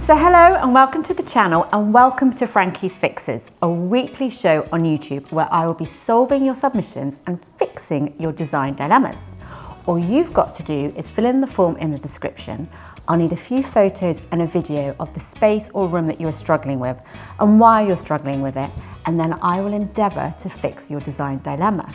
So hello and welcome to the channel and welcome to Frankie's Fixes, a weekly show on YouTube where I will be solving your submissions and fixing your design dilemmas. All you've got to do is fill in the form in the description. I'll need a few photos and a video of the space or room that you're struggling with and why you're struggling with it, and then I will endeavour to fix your design dilemma.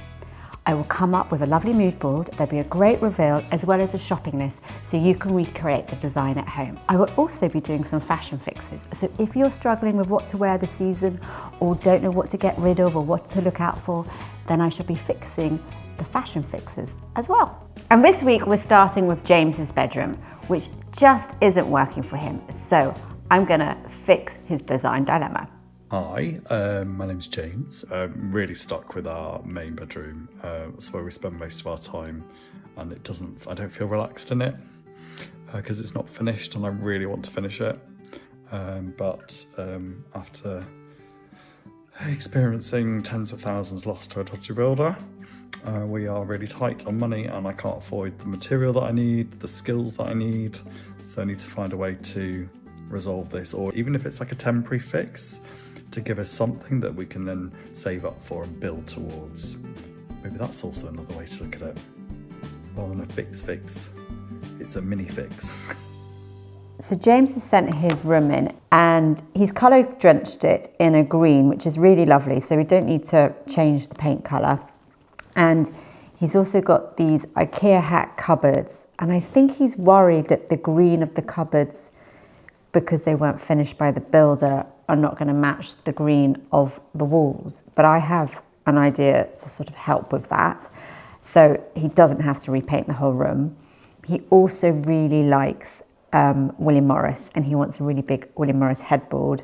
I will come up with a lovely mood board, there'll be a great reveal as well as a shopping list so you can recreate the design at home. I will also be doing some fashion fixes, so if you're struggling with what to wear this season or don't know what to get rid of or what to look out for, then I shall be fixing the fashion fixes as well. And this week we're starting with James's bedroom, which just isn't working for him, so I'm gonna fix his design dilemma. Hi, my name's James. I'm really stuck with our main bedroom. It's where we spend most of our time, and I don't feel relaxed in it because it's not finished and I really want to finish it. But after experiencing tens of thousands lost to a dodgy builder, we are really tight on money and I can't afford the material that I need, the skills that I need. So I need to find a way to resolve this, or even if it's like a temporary fix, to give us something that we can then save up for and build towards. Maybe that's also another way to look at it. Rather than a fix, it's a mini fix. So James has sent his room in and he's colour drenched it in a green, which is really lovely, so we don't need to change the paint colour. And he's also got these IKEA hack cupboards, and I think he's worried that the green of the cupboards, because they weren't finished by the builder, are not going to match the green of the walls. But I have an idea to sort of help with that, so he doesn't have to repaint the whole room. He also really likes William Morris, and he wants a really big William Morris headboard.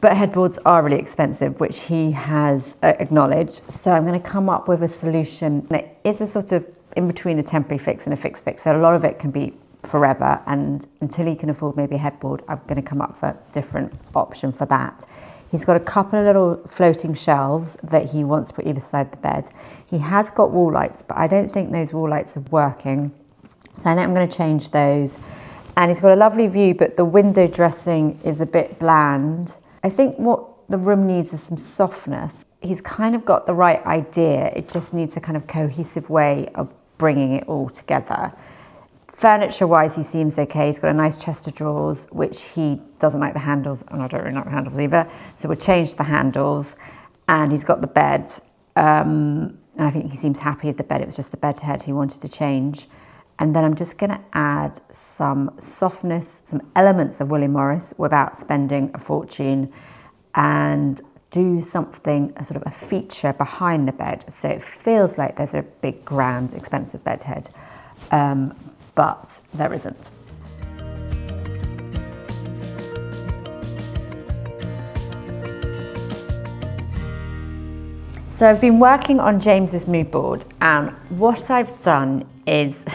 But headboards are really expensive, which he has acknowledged. So I'm going to come up with a solution that is a sort of in between a temporary fix and a fixed fix. So a lot of it can be forever, and until he can afford maybe a headboard, I'm going to come up with a different option for that. He's got a couple of little floating shelves that he wants to put either side the bed. He has got wall lights, but I don't think those wall lights are working, so I think I'm going to change those. And he's got a lovely view, but the window dressing is a bit bland. I think what the room needs is some softness. He's kind of got the right idea, it just needs a kind of cohesive way of bringing it all together. Furniture-wise, he seems okay. He's got a nice chest of drawers, which he doesn't like the handles, and I don't really like the handles either. So we'll change the handles. And he's got the bed, and I think he seems happy with the bed. It was just the bed head he wanted to change. And then I'm just going to add some softness, some elements of William Morris without spending a fortune, and do something, a sort of a feature behind the bed, so it feels like there's a big, grand, expensive bed head. But there isn't. So I've been working on James's mood board, and what I've done is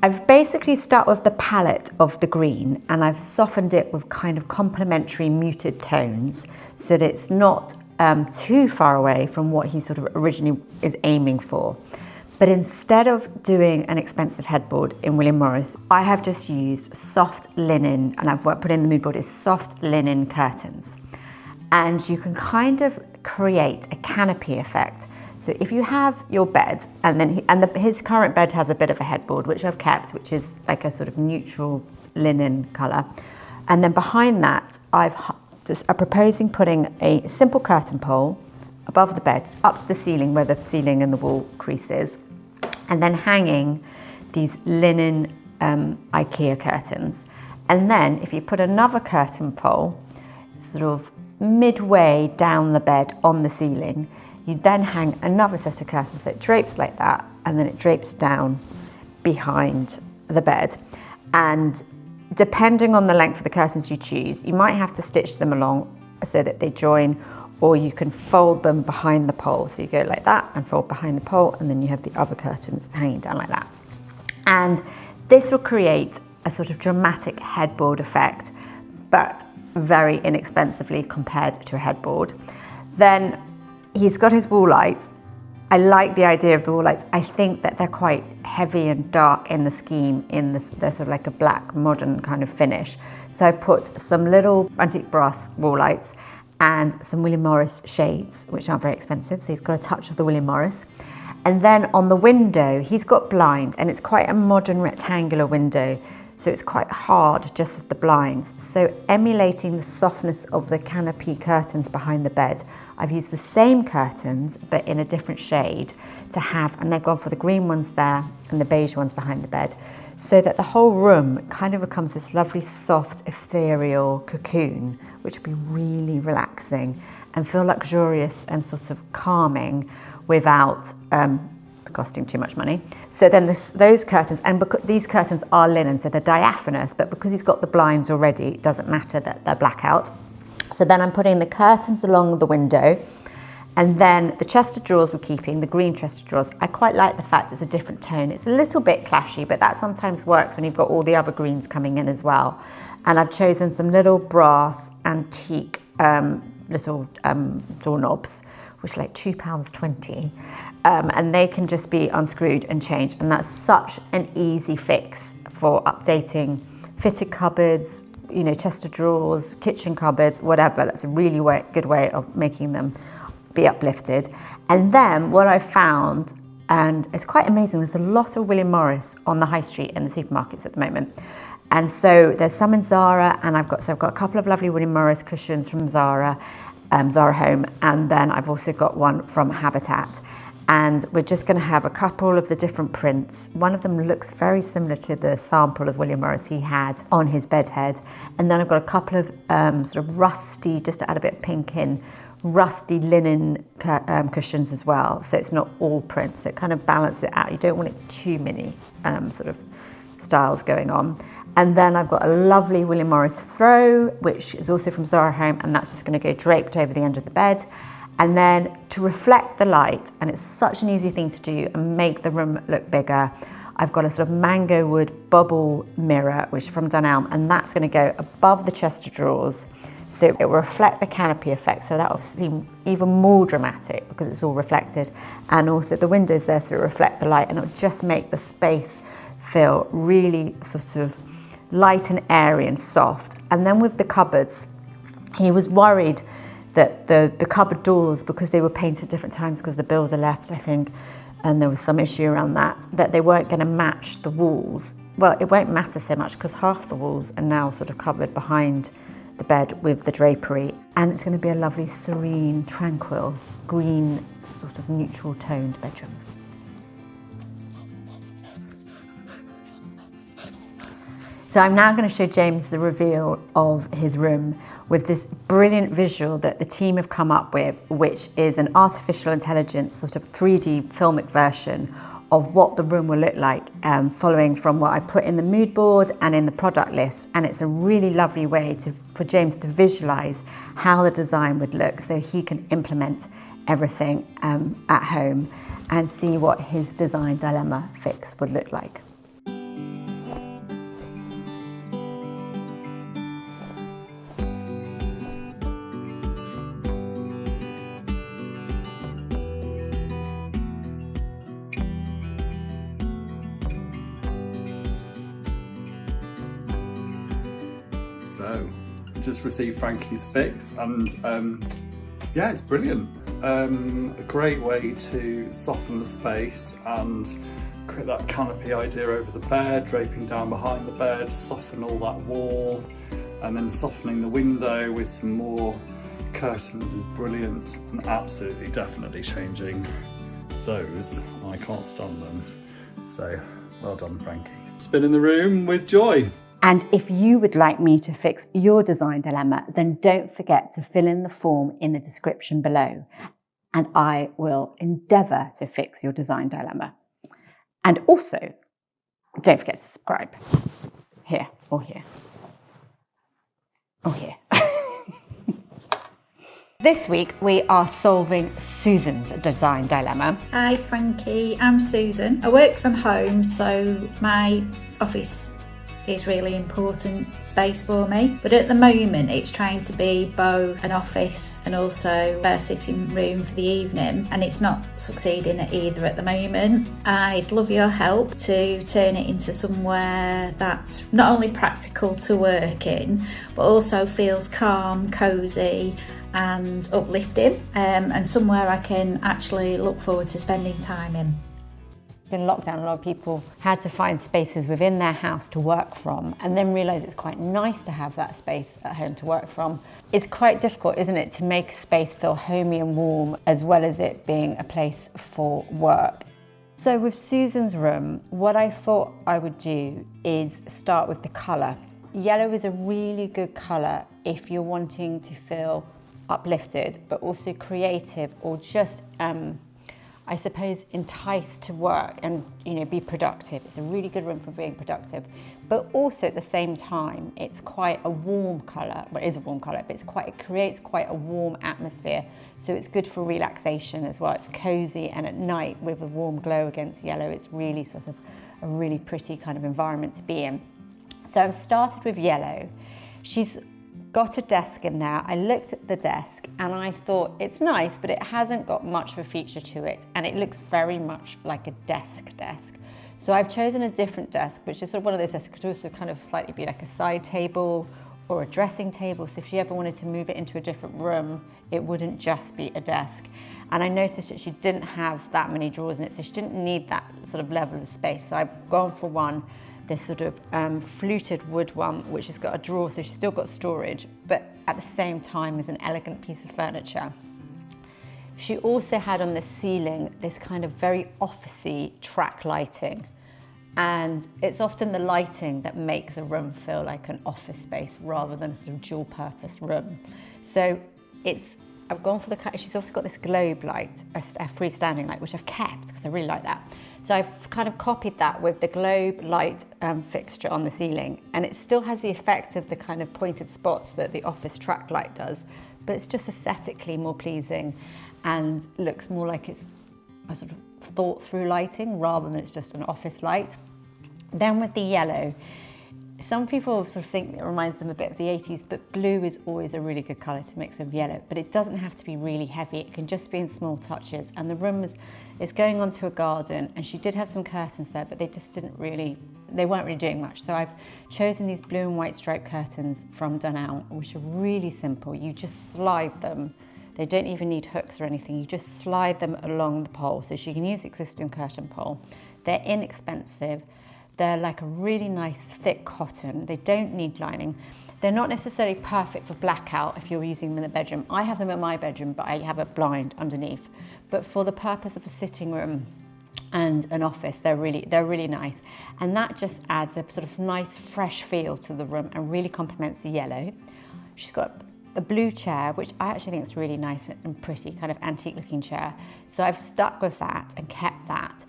I've basically started with the palette of the green and I've softened it with kind of complementary muted tones so that it's not too far away from what he sort of originally is aiming for. But instead of doing an expensive headboard in William Morris, I have just used soft linen, and I've put in the mood board is soft linen curtains. And you can kind of create a canopy effect. So if you have your bed, and then his current bed has a bit of a headboard, which I've kept, which is like a sort of neutral linen colour. And then behind that, I'm proposing putting a simple curtain pole above the bed, up to the ceiling where the ceiling and the wall crease is, and then hanging these linen IKEA curtains. And then if you put another curtain pole sort of midway down the bed on the ceiling, you then hang another set of curtains. So it drapes like that, and then it drapes down behind the bed. And depending on the length of the curtains you choose, you might have to stitch them along so that they join, or you can fold them behind the pole. So you go like that and fold behind the pole, and then you have the other curtains hanging down like that. And this will create a sort of dramatic headboard effect, but very inexpensively compared to a headboard. Then he's got his wall lights, I like the idea of the wall lights. I think that they're quite heavy and dark in the scheme, they're sort of like a black modern kind of finish. So I put some little antique brass wall lights and some William Morris shades, which aren't very expensive. So he's got a touch of the William Morris. And then on the window, he's got blinds, and it's quite a modern rectangular window. So it's quite hard just with the blinds. So emulating the softness of the canopy curtains behind the bed, I've used the same curtains, but in a different shade to have, and they've gone for the green ones there and the beige ones behind the bed, so that the whole room kind of becomes this lovely, soft, ethereal cocoon, which would be really relaxing and feel luxurious and sort of calming without costing too much money. So then those curtains, and because these curtains are linen, so they're diaphanous, but because he's got the blinds already, it doesn't matter that they're blackout. So then I'm putting the curtains along the window, and then the chest of drawers we're keeping, the green chest of drawers. I quite like the fact it's a different tone. It's a little bit clashy, but that sometimes works when you've got all the other greens coming in as well. And I've chosen some little brass antique little doorknobs, which are like £2.20, and they can just be unscrewed and changed, and that's such an easy fix for updating fitted cupboards, you know, chest of drawers, kitchen cupboards, whatever. That's a really good way of making them be uplifted. And then what I found, and it's quite amazing, there's a lot of William Morris on the high street and the supermarkets at the moment. And so there's some in Zara, and I've got a couple of lovely William Morris cushions from Zara Home, and then I've also got one from Habitat, and we're just going to have a couple of the different prints. One of them looks very similar to the sample of William Morris he had on his bed head, and then I've got a couple of sort of rusty, just to add a bit of pink in, rusty linen cushions as well, so it's not all prints, so it kind of balances it out. You don't want it too many sort of styles going on. And then I've got a lovely William Morris throw, which is also from Zara Home, and that's just going to go draped over the end of the bed. And then to reflect the light, and it's such an easy thing to do and make the room look bigger, I've got a sort of mango wood bubble mirror, which is from Dunelm, and that's going to go above the chest of drawers. So it will reflect the canopy effect, so that will be even more dramatic because it's all reflected. And also the windows there sort of reflect the light, and it'll just make the space feel really sort of light and airy and soft. And then with the cupboards, he was worried that the cupboard doors, because they were painted at different times because the builder left, I think, and there was some issue around that they weren't going to match the walls. Well, it won't matter so much because half the walls are now sort of covered behind the bed with the drapery, and it's going to be a lovely, serene, tranquil, green, sort of neutral toned bedroom. So I'm now going to show James the reveal of his room with this brilliant visual that the team have come up with, which is an artificial intelligence sort of 3D filmic version of what the room will look like, following from what I put in the mood board and in the product list. And it's a really lovely way for James to visualize how the design would look, so he can implement everything at home and see what his design dilemma fix would look like. So, just received Frankie's fix, and yeah, it's brilliant. A great way to soften the space and create that canopy idea over the bed, draping down behind the bed, soften all that wall, and then softening the window with some more curtains is brilliant, and absolutely definitely changing those. I can't stand them. So, well done, Frankie. Spin in the room with joy. And if you would like me to fix your design dilemma, then don't forget to fill in the form in the description below, and I will endeavour to fix your design dilemma. And also, don't forget to subscribe. Here, or here, or here. This week we are solving Susan's design dilemma. Hi Frankie, I'm Susan. I work from home, so my office is really important space for me, but at the moment it's trying to be both an office and also a sitting room for the evening, and it's not succeeding at either at the moment. I'd love your help to turn it into somewhere that's not only practical to work in, but also feels calm, cosy and uplifting, and somewhere I can actually look forward to spending time in. In lockdown, a lot of people had to find spaces within their house to work from and then realise it's quite nice to have that space at home to work from. It's quite difficult, isn't it, to make a space feel homey and warm as well as it being a place for work. So with Susan's room, what I thought I would do is start with the colour. Yellow is a really good colour if you're wanting to feel uplifted but also creative, or just I suppose enticed to work and be productive. It's a really good room for being productive, but also at the same time it's quite a warm colour. Well, it is a warm colour, but it creates quite a warm atmosphere, so it's good for relaxation as well. It's cosy, and at night with a warm glow against yellow, it's really sort of a really pretty kind of environment to be in. So I've started with yellow. She's got a desk in there. I looked at the desk and I thought it's nice, but it hasn't got much of a feature to it, and it looks very much like a desk. So I've chosen a different desk, which is sort of one of those desks that could also kind of slightly be like a side table or a dressing table. So if she ever wanted to move it into a different room, it wouldn't just be a desk. And I noticed that she didn't have that many drawers in it, so she didn't need that sort of level of space. So I've gone for this sort of fluted wood one, which has got a drawer, so she's still got storage, but at the same time is an elegant piece of furniture. She also had on the ceiling this kind of very officey track lighting, and it's often the lighting that makes a room feel like an office space rather than a sort of dual purpose room. So I've gone for she's also got this globe light, a freestanding light, which I've kept because I really like that. So I've kind of copied that with the globe light fixture on the ceiling, and it still has the effect of the kind of pointed spots that the office track light does, but it's just aesthetically more pleasing and looks more like it's a sort of thought through lighting rather than it's just an office light. Then with the yellow, some people sort of think it reminds them a bit of the 80s, but blue is always a really good colour to mix with yellow, but it doesn't have to be really heavy. It can just be in small touches. And the room is going onto a garden, and she did have some curtains there, but they weren't really doing much. So I've chosen these blue and white striped curtains from Dunelm, which are really simple. You just slide them. They don't even need hooks or anything. You just slide them along the pole. So she can use existing curtain pole. They're inexpensive. They're like a really nice thick cotton. They don't need lining. They're not necessarily perfect for blackout if you're using them in the bedroom. I have them in my bedroom, but I have a blind underneath. But for the purpose of a sitting room and an office, they're really nice. And that just adds a sort of nice fresh feel to the room and really complements the yellow. She's got a blue chair, which I actually think is really nice and pretty, kind of antique looking chair. So I've stuck with that and kept that.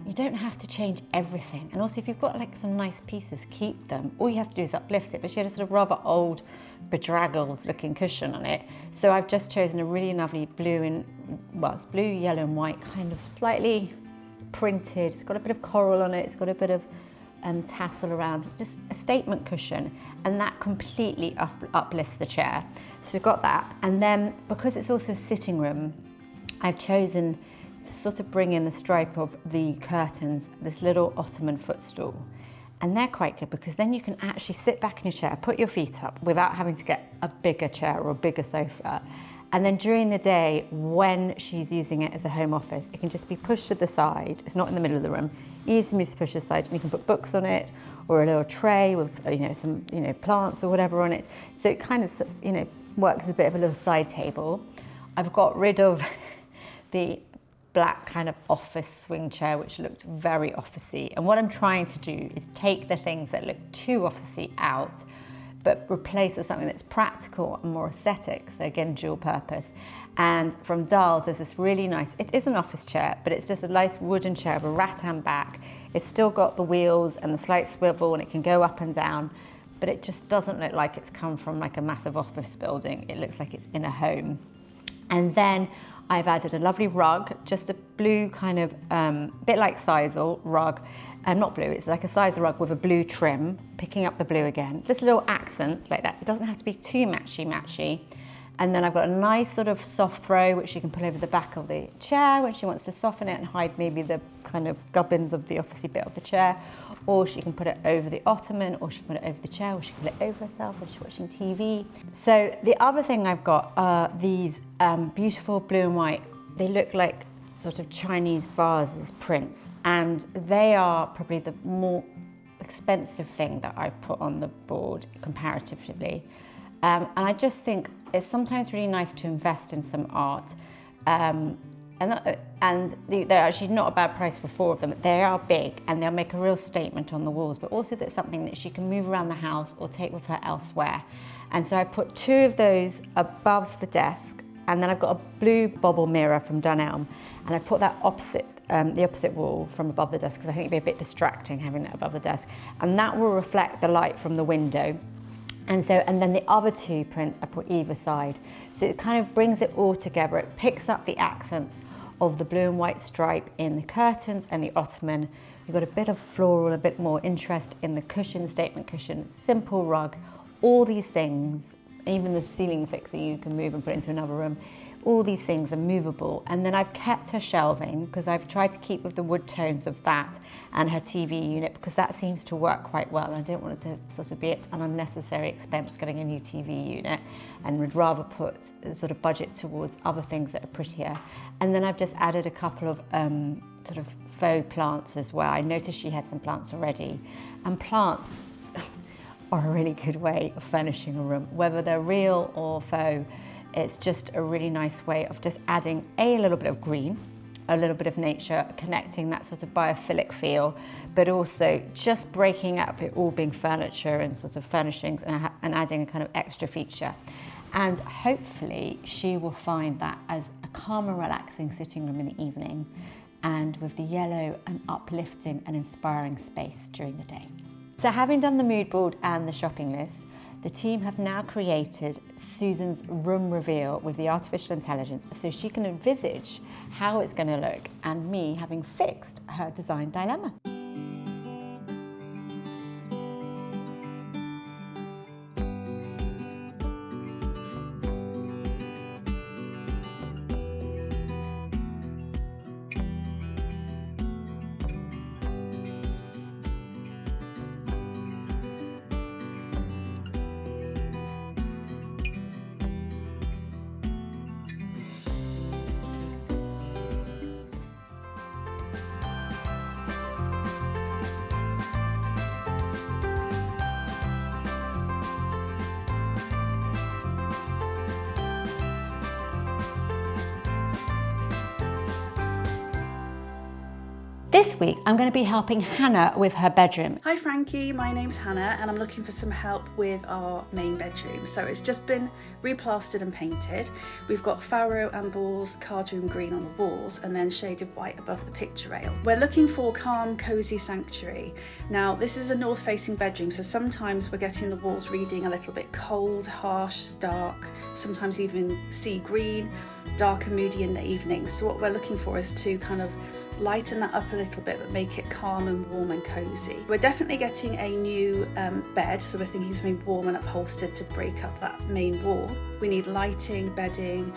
You don't have to change everything. And also if you've got like some nice pieces, keep them. All you have to do is uplift it. But she had a sort of rather old, bedraggled looking cushion on it. So I've just chosen a really lovely blue it's blue, yellow and white, kind of slightly printed. It's got a bit of coral on it. It's got a bit of tassel around, just a statement cushion. And that completely uplifts the chair. So we've got that. And then because it's also a sitting room, I've chosen to sort of bring in the stripe of the curtains, this little ottoman footstool. And they're quite good because then you can actually sit back in your chair, put your feet up without having to get a bigger chair or a bigger sofa. And then during the day, when she's using it as a home office, it can just be pushed to the side. It's not in the middle of the room. Easy move to push to the side, and you can put books on it or a little tray with some plants or whatever on it. So it kind of works as a bit of a little side table. I've got rid of the black kind of office swing chair, which looked very officey. And what I'm trying to do is take the things that look too officey out, but replace with something that's practical and more aesthetic. So again, dual purpose. And from Dahl's, there's this really nice, it is an office chair, but it's just a nice wooden chair with a rattan back. It's still got the wheels and the slight swivel, and it can go up and down, but it just doesn't look like it's come from like a massive office building. It looks like it's in a home. And then I've added a lovely rug, just a blue kind of, bit like sisal rug. not blue, it's like a size rug with a blue trim, picking up the blue again. Just little accents like that. It doesn't have to be too matchy. And then I've got a nice sort of soft throw, which she can put over the back of the chair when she wants to soften it and hide maybe the kind of gubbins of the officey bit of the chair. Or she can put it over the ottoman, or she can put it over the chair, or she can put it over herself when she's watching TV. So the other thing I've got are these beautiful blue and white, they look like sort of Chinese vases prints, and they are probably the more expensive thing that I've put on the board comparatively. And I just think it's sometimes really nice to invest in some art. And they're actually not a bad price for 4 of them. They are big and they'll make a real statement on the walls, but also that's something that she can move around the house or take with her elsewhere. And so I put 2 of those above the desk, and then I've got a blue bobble mirror from Dunelm, and I put that opposite the opposite wall from above the desk, because I think it'd be a bit distracting having that above the desk, and that will reflect the light from the window. And then the other 2 prints I put either side. So it kind of brings it all together. It picks up the accents of the blue and white stripe in the curtains and the ottoman. You've got a bit of floral, a bit more interest in the cushion, statement cushion, simple rug, all these things, even the ceiling fixer you can move and put into another room. All these things are movable. And then I've kept her shelving, because I've tried to keep with the wood tones of that and her TV unit, because that seems to work quite well. I don't want it to sort of be an unnecessary expense getting a new TV unit, and would rather put a sort of budget towards other things that are prettier. And then I've just added a couple of sort of faux plants as well. I noticed she had some plants already, and plants are a really good way of furnishing a room, whether they're real or faux. It's just a really nice way of just adding a little bit of green, a little bit of nature, connecting that sort of biophilic feel, but also just breaking up it all being furniture and sort of furnishings, and adding a kind of extra feature. And hopefully she will find that as a calm and relaxing sitting room in the evening, and with the yellow, an uplifting and inspiring space during the day. So having done the mood board and the shopping list, the team have now created Susan's room reveal with the artificial intelligence, so she can envisage how it's going to look, and me having fixed her design dilemma. This week, I'm going to be helping Hannah with her bedroom. Hi Frankie, my name's Hannah and I'm looking for some help with our main bedroom. So it's just been replastered and painted. We've got Faro and Balls cardroom green on the walls and then shaded white above the picture rail. We're looking for calm, cosy sanctuary. Now this is a north facing bedroom, so sometimes we're getting the walls reading a little bit cold, harsh, stark, sometimes even sea green, dark and moody in the evenings. So what we're looking for is to kind of lighten that up a little bit but make it calm and warm and cozy. We're definitely getting a new bed, so we're thinking something warm and upholstered to break up that main wall. We need lighting, bedding,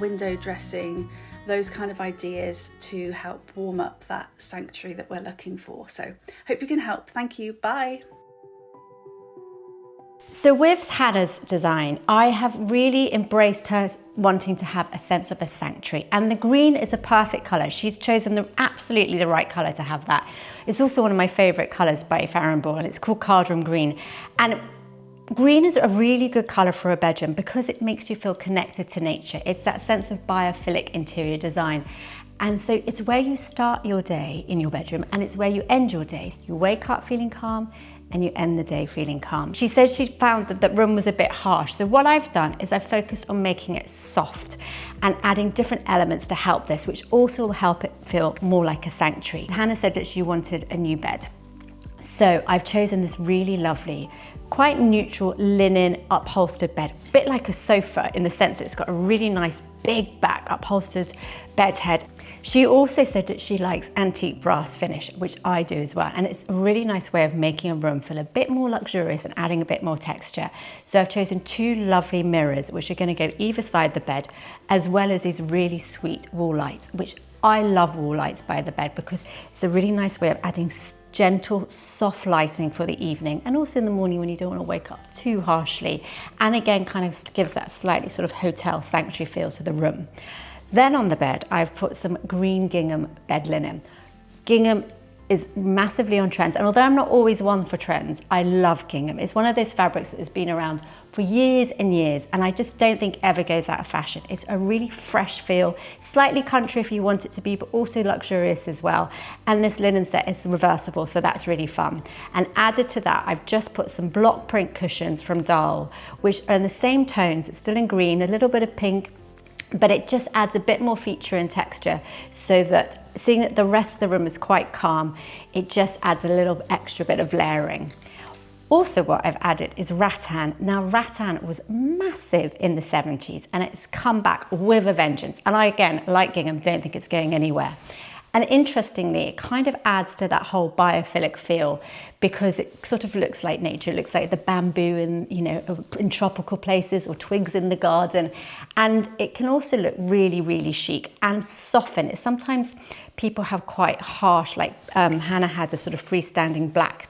window dressing, those kind of ideas to help warm up that sanctuary that we're looking for. So hope you can help. Thank you. Bye. So with Hannah's design, I have really embraced her wanting to have a sense of a sanctuary, and the green is a perfect colour. She's chosen absolutely the right colour to have that. It's also one of my favourite colours by Farrow & Ball, and it's called Cardroom Green. And green is a really good colour for a bedroom because it makes you feel connected to nature. It's that sense of biophilic interior design. And so it's where you start your day in your bedroom, and it's where you end your day. You wake up feeling calm, and you end the day feeling calm. She said she found that the room was a bit harsh. So what I've done is I've focused on making it soft and adding different elements to help this, which also will help it feel more like a sanctuary. Hannah said that she wanted a new bed. So I've chosen this really lovely, quite neutral linen upholstered bed, a bit like a sofa in the sense that it's got a really nice big back upholstered bed head. She also said that she likes antique brass finish, which I do as well. And it's a really nice way of making a room feel a bit more luxurious and adding a bit more texture. So I've chosen 2 lovely mirrors, which are going to go either side the bed, as well as these really sweet wall lights, which I love wall lights by the bed because it's a really nice way of adding gentle, soft lighting for the evening, and also in the morning when you don't want to wake up too harshly. And again, kind of gives that slightly sort of hotel sanctuary feel to the room. Then on the bed, I've put some green gingham bed linen. Gingham is massively on trends, and although I'm not always one for trends, I love gingham. It's one of those fabrics that has been around for years and years, and I just don't think ever goes out of fashion. It's a really fresh feel, slightly country if you want it to be, but also luxurious as well. And this linen set is reversible, so that's really fun. And added to that, I've just put some block print cushions from Dahl, which are in the same tones. It's still in green, a little bit of pink, but it just adds a bit more feature and texture, so that seeing that the rest of the room is quite calm, it just adds a little extra bit of layering. Also, what I've added is rattan. Now, rattan was massive in the 70s and it's come back with a vengeance. And I, again, like gingham, don't think it's going anywhere. And interestingly, it kind of adds to that whole biophilic feel because it sort of looks like nature. It looks like the bamboo in tropical places, or twigs in the garden. And it can also look really, really chic and soften. Sometimes people have quite harsh, like Hannah had a sort of freestanding black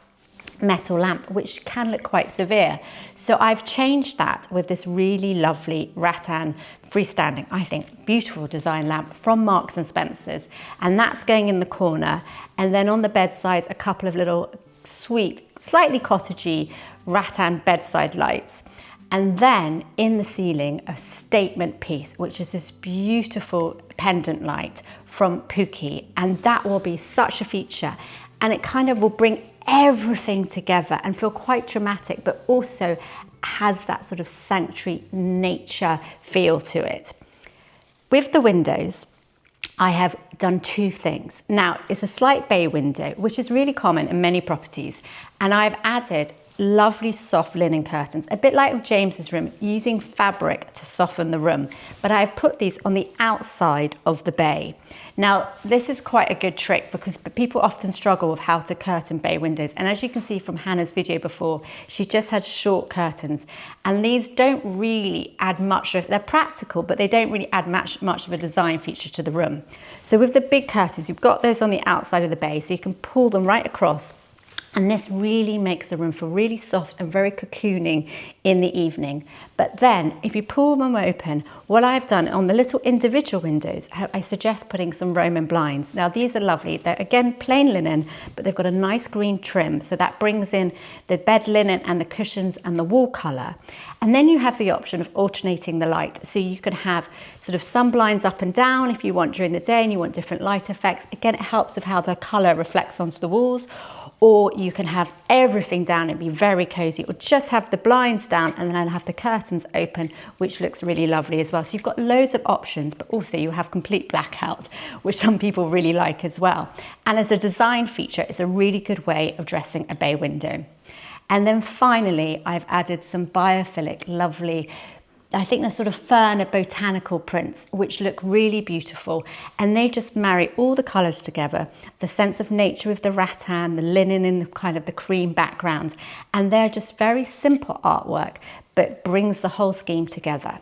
metal lamp, which can look quite severe. So I've changed that with this really lovely rattan freestanding, I think, beautiful design lamp from Marks and Spencer's. And that's going in the corner. And then on the bedsides, a couple of little sweet, slightly cottagey rattan bedside lights. And then in the ceiling, a statement piece, which is this beautiful pendant light from Pookie. And that will be such a feature. And it kind of will bring everything together and feel quite dramatic, but also has that sort of sanctuary nature feel to it. With the windows, I have done 2 things. Now, it's a slight bay window, which is really common in many properties, and I've added lovely soft linen curtains, a bit like with James's room, using fabric to soften the room. But I've put these on the outside of the bay. Now, this is quite a good trick because people often struggle with how to curtain bay windows. And as you can see from Hannah's video before, she just had short curtains. And these don't really add much of, they're practical, but they don't really add much of a design feature to the room. So with the big curtains, you've got those on the outside of the bay, so you can pull them right across. And this really makes the room feel really soft and very cocooning in the evening. But then if you pull them open, what I've done on the little individual windows, I suggest putting some Roman blinds. Now these are lovely. They're again plain linen, but they've got a nice green trim. So that brings in the bed linen and the cushions and the wall colour. And then you have the option of alternating the light. So you can have sort of some blinds up and down if you want during the day and you want different light effects. Again, it helps with how the colour reflects onto the walls. Or you can have everything down and be very cozy, or just have the blinds down and then have the curtains open, which looks really lovely as well. So you've got loads of options, but also you have complete blackout, which some people really like as well. And as a design feature, it's a really good way of dressing a bay window. And then finally, I've added some biophilic, lovely, I think they're sort of fern or botanical prints, which look really beautiful. And they just marry all the colours together, the sense of nature with the rattan, the linen in the kind of the cream background. And they're just very simple artwork, but brings the whole scheme together.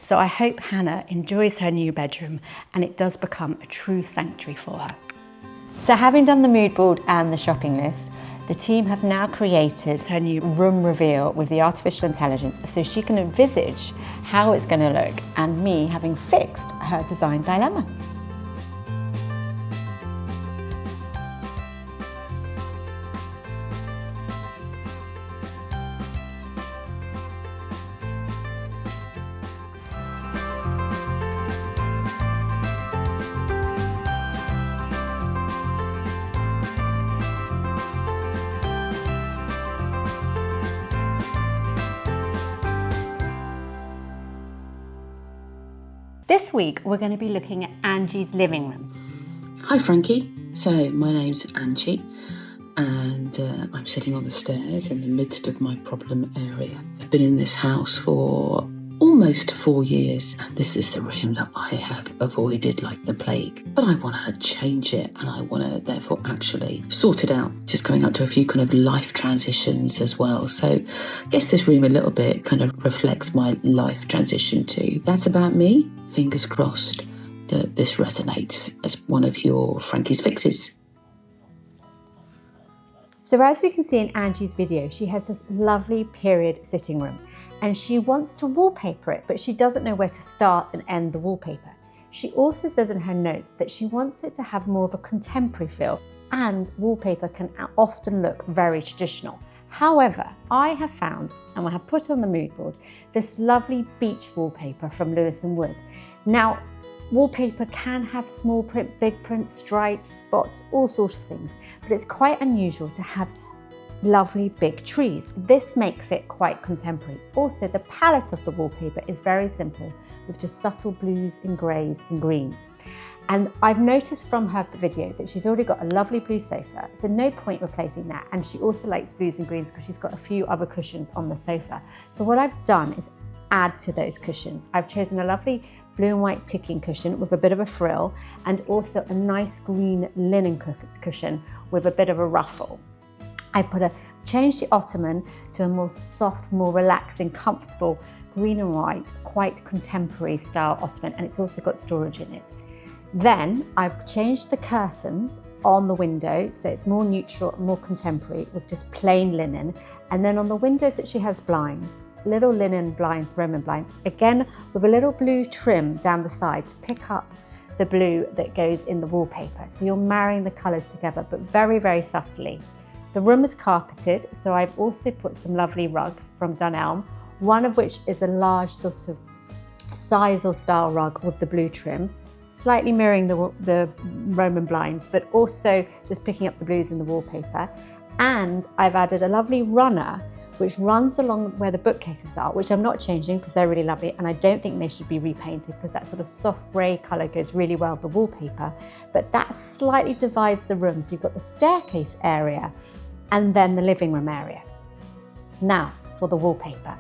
So I hope Hannah enjoys her new bedroom and it does become a true sanctuary for her. So having done the mood board and the shopping list, the team have now created her new room reveal with the artificial intelligence so she can envisage how it's going to look, and me having fixed her design dilemma. This week, we're going to be looking at Angie's living room. Hi Frankie, so my name's Angie and I'm sitting on the stairs in the midst of my problem area. I've been in this house for almost 4 years, and this is the room that I have avoided like the plague. But I want to change it, and I want to therefore actually sort it out. Just coming up to a few kind of life transitions as well. So I guess this room a little bit kind of reflects my life transition too. That's about me. Fingers crossed that this resonates as one of your Frankie's fixes. So as we can see in Angie's video, she has this lovely period sitting room and she wants to wallpaper it, but she doesn't know where to start and end the wallpaper. She also says in her notes that she wants it to have more of a contemporary feel, and wallpaper can often look very traditional. However, I have found, and I have put on the mood board, this lovely beach wallpaper from Lewis & Wood. Now, wallpaper can have small print, big print, stripes, spots, all sorts of things, but it's quite unusual to have lovely big trees. This makes it quite contemporary. Also, the palette of the wallpaper is very simple, with just subtle blues and greys and greens. And I've noticed from her video that she's already got a lovely blue sofa, so no point replacing that. And she also likes blues and greens because she's got a few other cushions on the sofa. So what I've done is add to those cushions. I've chosen a lovely blue and white ticking cushion with a bit of a frill, and also a nice green linen cushion with a bit of a ruffle. I've changed the ottoman to a more soft, more relaxing, comfortable green and white, quite contemporary style ottoman, and it's also got storage in it. Then I've changed the curtains on the window, so it's more neutral, more contemporary, with just plain linen. And then on the windows that she has blinds, little linen blinds, Roman blinds, again with a little blue trim down the side to pick up the blue that goes in the wallpaper. So you're marrying the colours together, but very, very subtly. The room is carpeted, so I've also put some lovely rugs from Dunelm, one of which is a large sort of size or style rug with the blue trim, slightly mirroring the Roman blinds, but also just picking up the blues in the wallpaper. And I've added a lovely runner which runs along where the bookcases are, which I'm not changing because they're really lovely, and I don't think they should be repainted because that sort of soft grey colour goes really well with the wallpaper. But that slightly divides the room, so you've got the staircase area and then the living room area. Now for the wallpaper.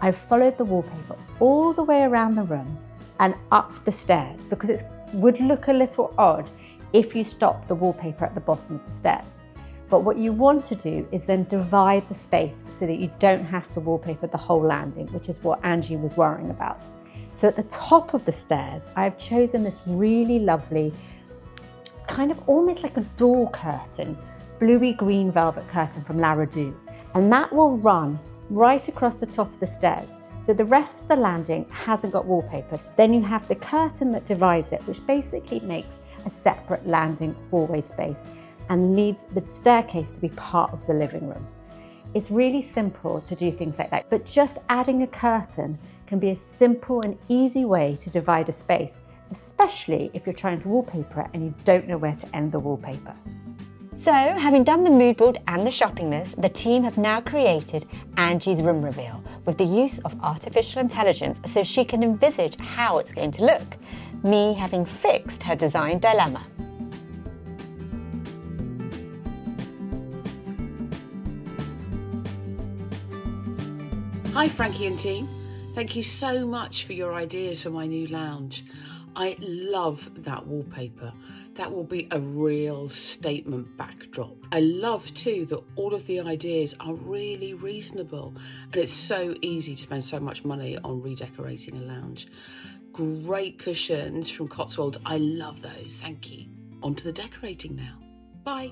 I've followed the wallpaper all the way around the room and up the stairs because it would look a little odd if you stopped the wallpaper at the bottom of the stairs. But what you want to do is then divide the space so that you don't have to wallpaper the whole landing, which is what Angie was worrying about. So at the top of the stairs, I've chosen this really lovely, kind of almost like a door curtain, bluey green velvet curtain from La Redoux. And that will run right across the top of the stairs. So the rest of the landing hasn't got wallpaper. Then you have the curtain that divides it, which basically makes a separate landing hallway space and leads the staircase to be part of the living room. It's really simple to do things like that, but just adding a curtain can be a simple and easy way to divide a space, especially if you're trying to wallpaper it and you don't know where to end the wallpaper. So, having done the mood board and the shopping list, the team have now created Angie's room reveal with the use of artificial intelligence so she can envisage how it's going to look, me having fixed her design dilemma. Hi Frankie and team, thank you so much for your ideas for my new lounge. I love that wallpaper. That will be a real statement backdrop. I love too that all of the ideas are really reasonable and it's so easy to spend so much money on redecorating a lounge. Great cushions from Cotswold, I love those, thank you. On to the decorating now. Bye.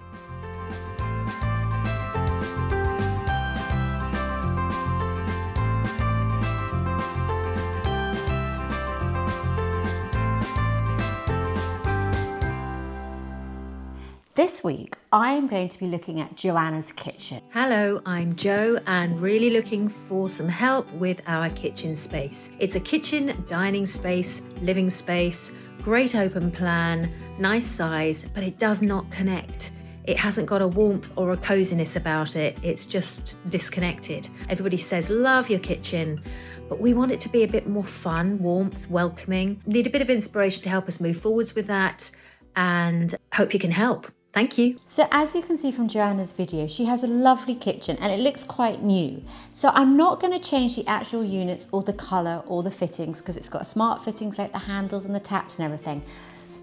This week, I am going to be looking at Joanna's kitchen. Hello, I'm Jo and really looking for some help with our kitchen space. It's a kitchen, dining space, living space, great open plan, nice size, but it does not connect. It hasn't got a warmth or a coziness about it. It's just disconnected. Everybody says, love your kitchen, but we want it to be a bit more fun, warmth, welcoming. Need a bit of inspiration to help us move forwards with that and hope you can help. Thank you. So as you can see from Joanna's video, she has a lovely kitchen and it looks quite new. So I'm not going to change the actual units or the colour or the fittings because it's got smart fittings like the handles and the taps and everything.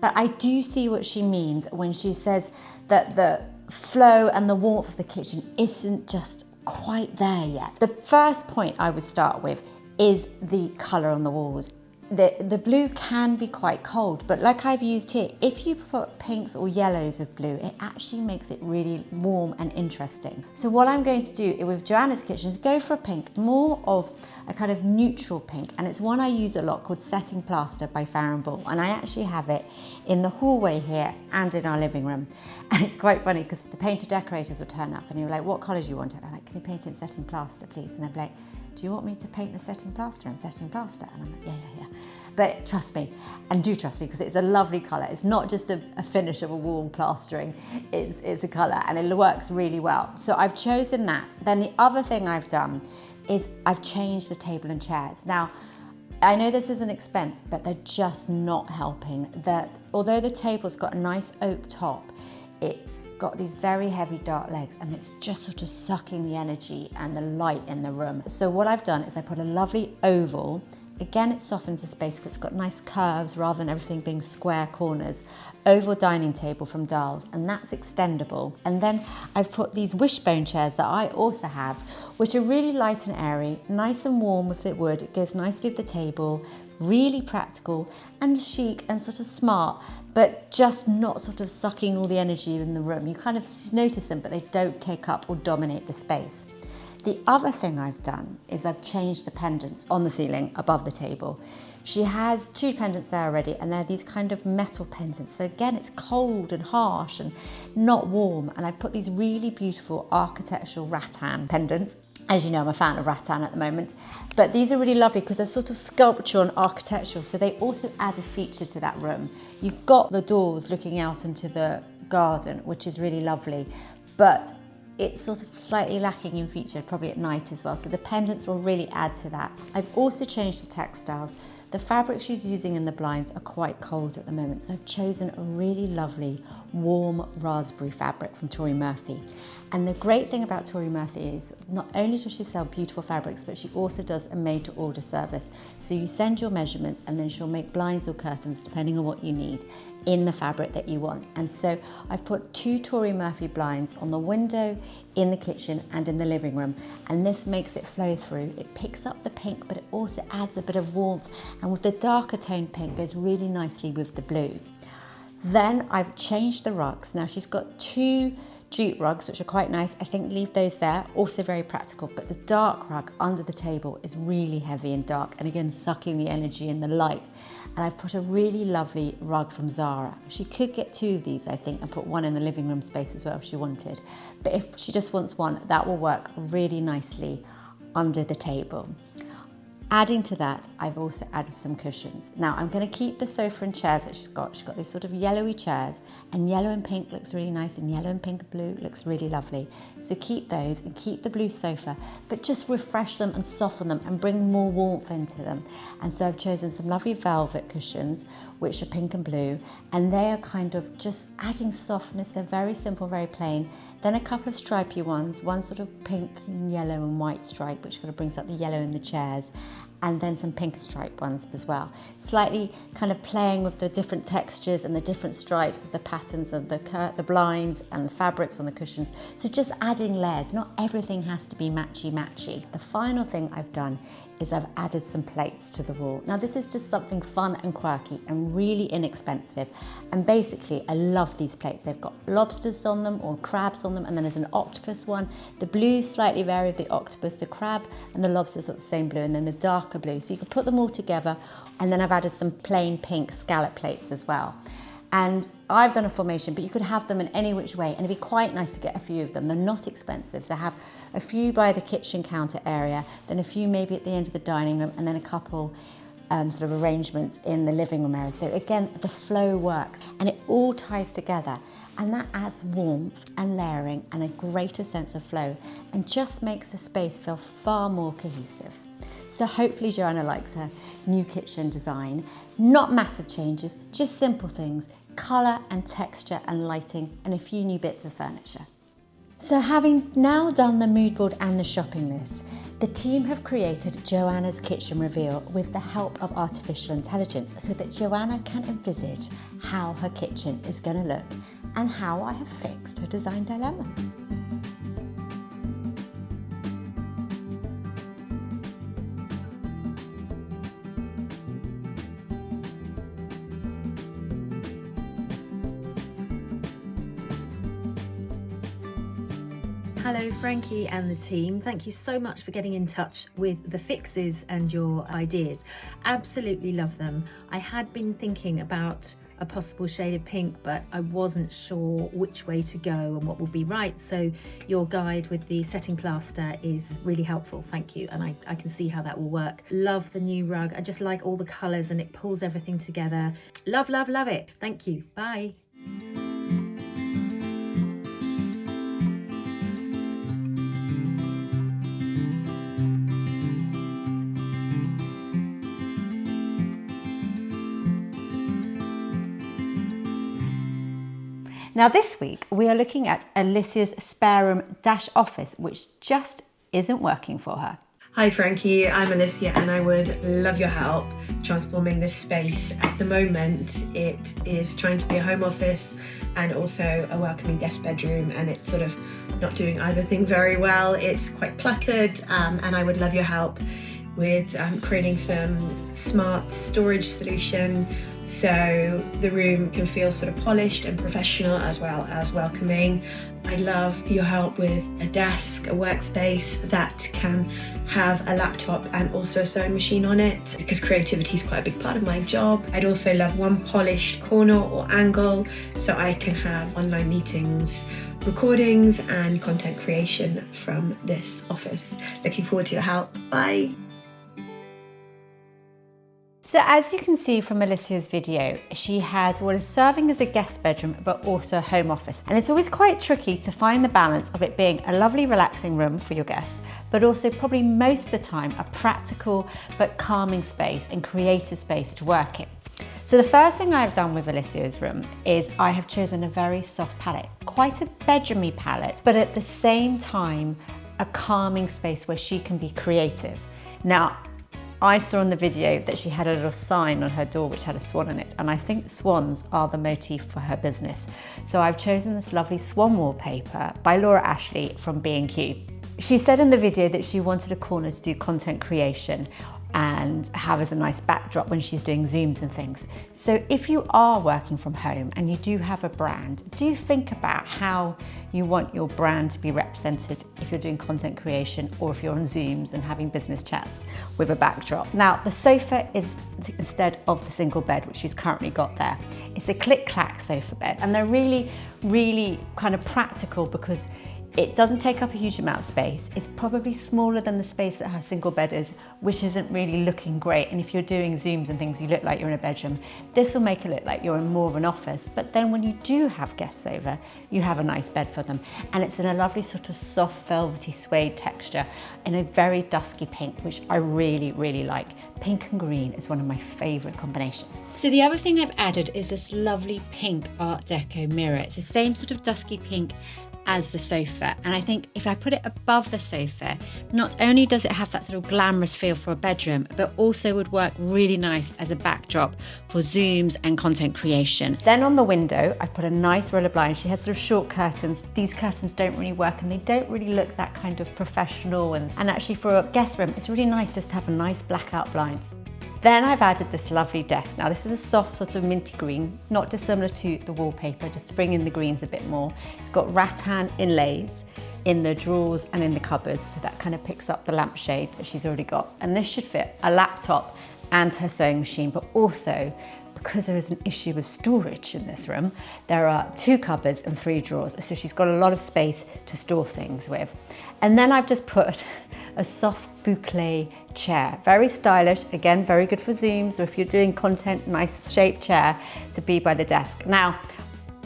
But I do see what she means when she says that the flow and the warmth of the kitchen isn't just quite there yet. The first point I would start with is the colour on the walls. The blue can be quite cold, but like I've used here, if you put pinks or yellows of blue, it actually makes it really warm and interesting. So what I'm going to do with Joanna's kitchen is go for a pink, more of a kind of neutral pink, and it's one I use a lot called Setting Plaster by Farrow & Ball, and I actually have it in the hallway here and in our living room. And it's quite funny because the painter decorators will turn up and you're like, what colours do you want? And I'm like, can you paint it in Setting Plaster, please? And they're like, do you want me to paint the Setting Plaster in Setting Plaster? And I'm like, yeah. But trust me, and do trust me, because it's a lovely colour. It's not just a finish of a wall plastering, it's a colour, and it works really well. So I've chosen that. Then the other thing I've done is I've changed the table and chairs. Now, I know this is an expense, but they're just not helping. That although the table's got a nice oak top, it's got these very heavy dark legs and it's just sort of sucking the energy and the light in the room. So what I've done is I put a lovely oval. Again, it softens the space because it's got nice curves rather than everything being square corners. Oval dining table from Dahl's, and that's extendable. And then I've put these wishbone chairs that I also have, which are really light and airy, nice and warm with the wood. It goes nicely with the table, really practical and chic and sort of smart, but just not sort of sucking all the energy in the room. You kind of notice them, but they don't take up or dominate the space. The other thing I've done is I've changed the pendants on the ceiling above the table. She has 2 pendants there already, and they're these kind of metal pendants. So again, it's cold and harsh and not warm. And I put these really beautiful architectural rattan pendants. As you know, I'm a fan of rattan at the moment. But these are really lovely because they're sort of sculptural and architectural. So they also add a feature to that room. You've got the doors looking out into the garden, which is really lovely. But it's sort of slightly lacking in feature, probably at night as well. So the pendants will really add to that. I've also changed the textiles. The fabric she's using in the blinds are quite cold at the moment, so I've chosen a really lovely warm raspberry fabric from Tory Murphy. And the great thing about Tory Murphy is not only does she sell beautiful fabrics, but she also does a made-to-order service. So you send your measurements and then she'll make blinds or curtains, depending on what you need, in the fabric that you want. And so I've put 2 Tory Murphy blinds on the window, in the kitchen and in the living room, and this makes it flow through. It picks up the pink, but it also adds a bit of warmth, and with the darker toned pink goes really nicely with the blue. Then I've changed the rugs. Now she's got 2 jute rugs, which are quite nice. I think leave those there, also very practical, but the dark rug under the table is really heavy and dark, and again sucking the energy and the light. And I've put a really lovely rug from Zara. She could get 2 of these, I think, and put one in the living room space as well if she wanted. But if she just wants one, that will work really nicely under the table. Adding to that, I've also added some cushions. Now I'm going to keep the sofa and chairs that she's got. She's got these sort of yellowy chairs, and yellow and pink looks really nice, and yellow and pink and blue looks really lovely. So keep those and keep the blue sofa, but just refresh them and soften them and bring more warmth into them. And so I've chosen some lovely velvet cushions, which are pink and blue, and they are kind of just adding softness. They're very simple, very plain. Then a couple of stripy ones, one sort of pink and yellow and white stripe, which kind of brings out the yellow in the chairs, and then some pink striped ones as well. Slightly kind of playing with the different textures and the different stripes of the patterns of the blinds and the fabrics on the cushions. So just adding layers, not everything has to be matchy-matchy. The final thing I've done is I've added some plates to the wall. Now this is just something fun and quirky and really inexpensive. And basically I love these plates. They've got lobsters on them or crabs on them, and then there's an octopus one. The blue slightly vary with the octopus, the crab and the lobster's got the same blue, and then the darker blue. So you can put them all together, and then I've added some plain pink scallop plates as well. And I've done a formation, but you could have them in any which way, and it'd be quite nice to get a few of them. They're not expensive, so have a few by the kitchen counter area, then a few maybe at the end of the dining room, and then a couple sort of arrangements in the living room area. So again, the flow works, and it all ties together, and that adds warmth and layering and a greater sense of flow, and just makes the space feel far more cohesive. So hopefully Joanna likes her new kitchen design. Not massive changes, just simple things. colour and texture and lighting and a few new bits of furniture. So having now done the mood board and the shopping list, the team have created Joanna's kitchen reveal with the help of artificial intelligence so that Joanna can envisage how her kitchen is going to look and how I have fixed her design dilemma. Hello Frankie and the team, thank you so much for getting in touch with the fixes and your ideas. Absolutely love them. I had been thinking about a possible shade of pink, but I wasn't sure which way to go and what would be right, so your guide with the setting plaster is really helpful, thank you, and I can see how that will work. Love the new rug, I just like all the colours and it pulls everything together. Love, love, love it. Thank you, bye. Now this week we are looking at Alicia's spare room dash office, which just isn't working for her. Hi Frankie, I'm Alicia and I would love your help transforming this space. At the moment it is trying to be a home office and also a welcoming guest bedroom, and it's sort of not doing either thing very well. It's quite cluttered and I would love your help with creating some smart storage solution so the room can feel sort of polished and professional as well as welcoming. I'd love your help with a desk, a workspace that can have a laptop and also a sewing machine on it, because creativity is quite a big part of my job. I'd also love one polished corner or angle so I can have online meetings, recordings and content creation from this office. Looking forward to your help. Bye. So as you can see from Alicia's video, she has what is serving as a guest bedroom but also a home office. And it's always quite tricky to find the balance of it being a lovely relaxing room for your guests, but also probably most of the time a practical but calming space and creative space to work in. So the first thing I've done with Alicia's room is I have chosen a very soft palette, quite a bedroomy palette, but at the same time a calming space where she can be creative. Now, I saw in the video that she had a little sign on her door which had a swan in it, and I think swans are the motif for her business. So I've chosen this lovely swan wallpaper by Laura Ashley from B&Q. She said in the video that she wanted a corner to do content creation and have as a nice backdrop when she's doing Zooms and things. So if you are working from home and you do have a brand, do think about how you want your brand to be represented if you're doing content creation or if you're on Zooms and having business chats with a backdrop. Now, the sofa is instead of the single bed, which she's currently got there. It's a click-clack sofa bed, and they're really, really kind of practical because it doesn't take up a huge amount of space. It's probably smaller than the space that her single bed is, which isn't really looking great. And if you're doing Zooms and things, you look like you're in a bedroom. This will make it look like you're in more of an office. But then when you do have guests over, you have a nice bed for them. And it's in a lovely sort of soft velvety suede texture in a very dusky pink, which I really, really like. Pink and green is one of my favorite combinations. So the other thing I've added is this lovely pink Art Deco mirror. It's the same sort of dusky pink as the sofa, and I think if I put it above the sofa, not only does it have that sort of glamorous feel for a bedroom, but also would work really nice as a backdrop for Zooms and content creation. Then on the window, I've put a nice roller blind. She has sort of short curtains. These curtains don't really work and they don't really look that kind of professional, and actually for a guest room, it's really nice just to have a nice blackout blinds. Then I've added this lovely desk. Now this is a soft sort of minty green, not dissimilar to the wallpaper, just to bring in the greens a bit more. It's got rattan inlays in the drawers and in the cupboards, so that kind of picks up the lampshade that she's already got. And this should fit a laptop and her sewing machine, but also because there is an issue with storage in this room, there are 2 cupboards and 3 drawers, so she's got a lot of space to store things with. And then I've just put a soft boucle chair, very stylish, again very good for Zooms or if you're doing content, nice shaped chair to be by the desk. Now,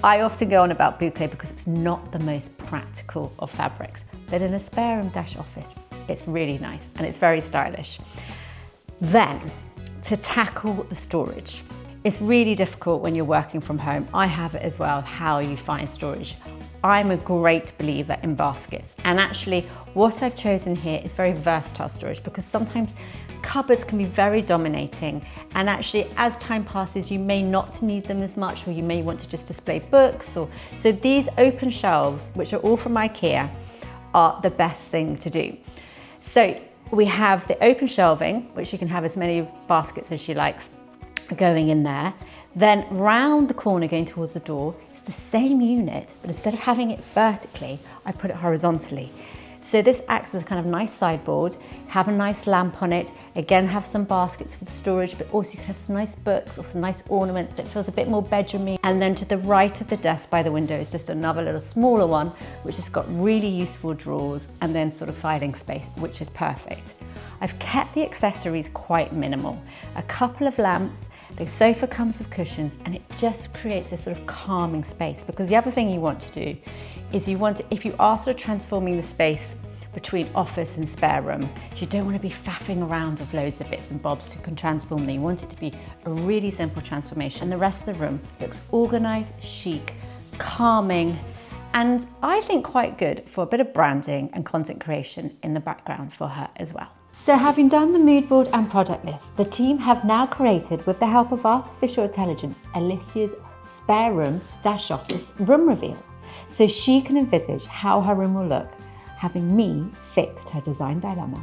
I often go on about boucle because it's not the most practical of fabrics, but in a spare room dash office, it's really nice and it's very stylish. Then, to tackle the storage, It's really difficult when you're working from home. I have it as well, how you find storage. I'm a great believer in baskets, and actually what I've chosen here is very versatile storage, because sometimes cupboards can be very dominating, and actually as time passes you may not need them as much, or you may want to just display books. So these open shelves, which are all from IKEA, are the best thing to do. So we have the open shelving, which you can have as many baskets as she likes going in there. Then round the corner going towards the door, it's the same unit, but instead of having it vertically, I put it horizontally. So this acts as a kind of nice sideboard, have a nice lamp on it, again have some baskets for the storage, but also you can have some nice books or some nice ornaments. It feels a bit more bedroomy. And then to the right of the desk by the window is just another little smaller one, which has got really useful drawers and then sort of filing space, which is perfect. I've kept the accessories quite minimal. A couple of lamps, the sofa comes with cushions, and it just creates this sort of calming space. Because the other thing you want to do is if you are sort of transforming the space between office and spare room, so you don't want to be faffing around with loads of bits and bobs. You can transform them. You want it to be a really simple transformation. The rest of the room looks organised, chic, calming, and I think quite good for a bit of branding and content creation in the background for her as well. So having done the mood board and product list, the team have now created, with the help of artificial intelligence, Alicia's spare room / office room reveal, so she can envisage how her room will look, having me fixed her design dilemma.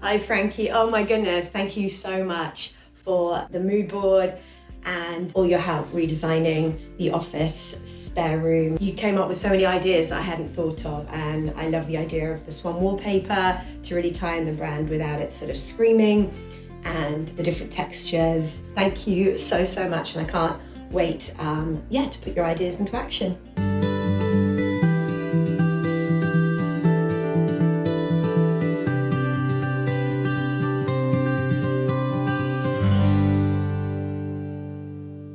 Hi Frankie, oh my goodness, thank you so much for the mood board and all your help redesigning the office spare room. You came up with so many ideas that I hadn't thought of, and I love the idea of the swan wallpaper to really tie in the brand without it sort of screaming, and the different textures. Thank you so much, and I can't wait to put your ideas into action.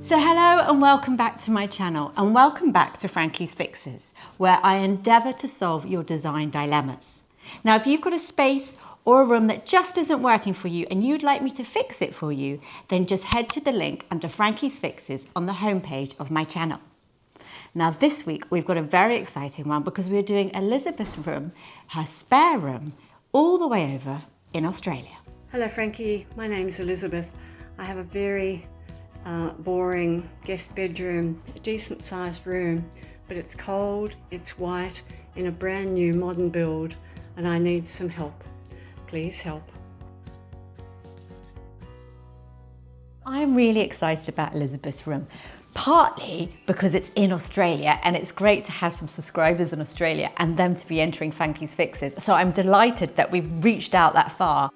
So hello and welcome back to my channel, and welcome back to Frankie's Fixes, where I endeavour to solve your design dilemmas. Now, if you've got a space or a room that just isn't working for you and you'd like me to fix it for you, then just head to the link under Frankie's Fixes on the homepage of my channel. Now this week we've got a very exciting one, because we're doing Elizabeth's room, her spare room, all the way over in Australia. Hello Frankie, my name's Elizabeth. I have a very boring guest bedroom, a decent sized room, but it's cold, it's white, in a brand new modern build, and I need some help. Please help. I'm really excited about Elizabeth's room, partly because it's in Australia and it's great to have some subscribers in Australia and them to be entering Frankie's Fixes. So I'm delighted that we've reached out that far.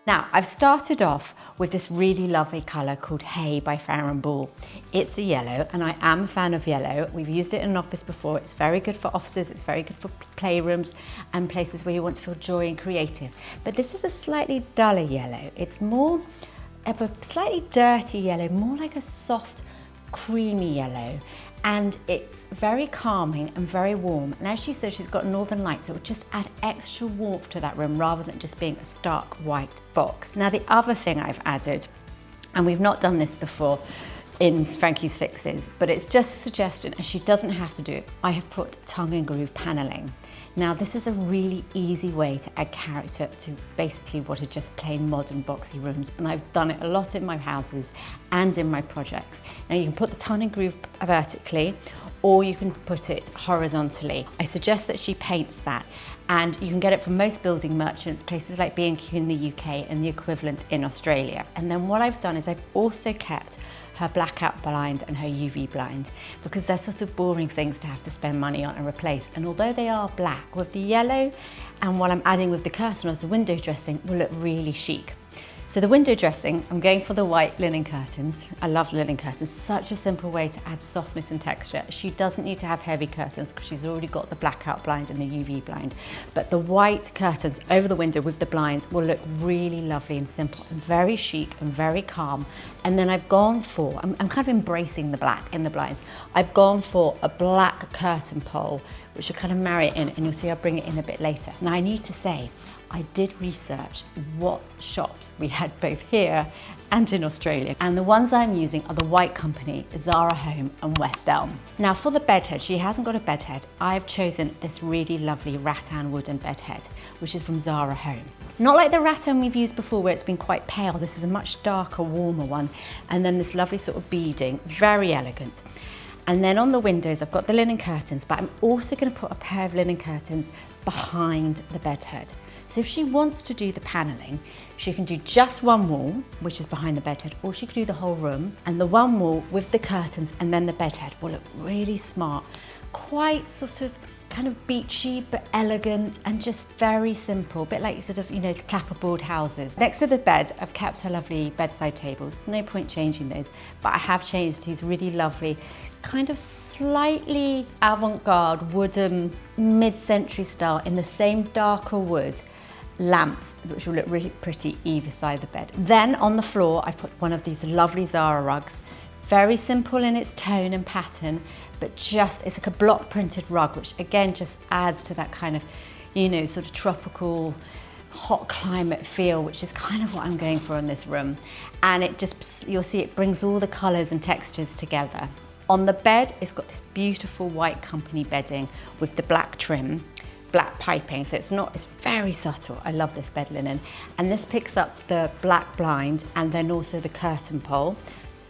Now, I've started off with this really lovely colour called Hay by Farrow & Ball. It's a yellow, and I am a fan of yellow. We've used it in an office before. It's very good for offices, it's very good for playrooms and places where you want to feel joy and creative. But this is a slightly duller yellow. It's more of a slightly dirty yellow, more like a soft, creamy yellow. And it's very calming and very warm. And as she says, she's got northern lights, so it would just add extra warmth to that room rather than just being a stark white box. Now, the other thing I've added, and we've not done this before in Frankie's Fixes, but it's just a suggestion, and she doesn't have to do it. I have put tongue and groove paneling. Now, this is a really easy way to add character to basically what are just plain modern boxy rooms, and I've done it a lot in my houses and in my projects. Now, you can put the tongue and groove vertically, or you can put it horizontally. I suggest that she paints that, and you can get it from most building merchants, places like B&Q in the UK and the equivalent in Australia. And then what I've done is I've also kept her blackout blind and her UV blind, because they're sort of boring things to have to spend money on and replace. And although they are black, with the yellow and what I'm adding with the curtain as the window dressing will look really chic. So the window dressing, I'm going for the white linen curtains. I love linen curtains, such a simple way to add softness and texture. She doesn't need to have heavy curtains because she's already got the blackout blind and the UV blind. But the white curtains over the window with the blinds will look really lovely and simple and very chic and very calm. And then I've gone for, I'm kind of embracing the black in the blinds. I've gone for a black curtain pole which will kind of marry it in, and you'll see I'll bring it in a bit later. Now I need to say, I did research what shops we had both here and in Australia. And the ones I'm using are the White Company, Zara Home and West Elm. Now for the bed head, she hasn't got a bed head. I've chosen this really lovely rattan wooden bed head, which is from Zara Home. Not like the rattan we've used before where it's been quite pale. This is a much darker, warmer one. And then this lovely sort of beading, very elegant. And then on the windows, I've got the linen curtains, but I'm also going to put a pair of linen curtains behind the bed head. So if she wants to do the panelling, she can do just one wall, which is behind the bed head, or she could do the whole room, and the one wall with the curtains and then the bed head will look really smart, quite sort of kind of beachy but elegant and just very simple, a bit like sort of, you know, clapperboard houses. Next to the bed, I've kept her lovely bedside tables. No point changing those, but I have changed these really lovely, kind of slightly avant-garde wooden mid-century style in the same darker wood lamps, which will look really pretty either side of the bed. Then on the floor, I've put one of these lovely Zara rugs. Very simple in its tone and pattern, but just, it's like a block printed rug, which again just adds to that kind of, you know, sort of tropical, hot climate feel, which is kind of what I'm going for in this room. And it just, you'll see it brings all the colours and textures together. On the bed, it's got this beautiful White Company bedding with the black trim, black piping, so it's very subtle. I love this bed linen. And this picks up the black blind and then also the curtain pole.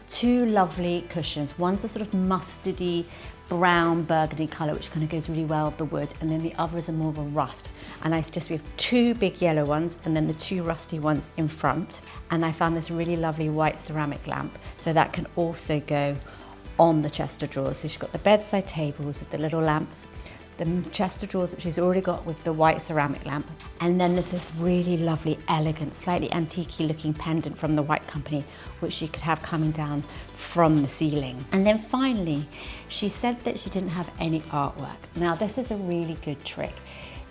Two lovely cushions. One's a sort of mustardy, brown burgundy colour, which kind of goes really well with the wood, and then the other is a more of a rust. And I suggest we have two big yellow ones and then the two rusty ones in front. And I found this really lovely white ceramic lamp, so that can also go on the chest of drawers. So she's got the bedside tables with the little lamps, the chest of drawers, which she's already got with the white ceramic lamp. And then there's this really lovely, elegant, slightly antique-y looking pendant from the White Company, which she could have coming down from the ceiling. And then finally, she said that she didn't have any artwork. Now, this is a really good trick.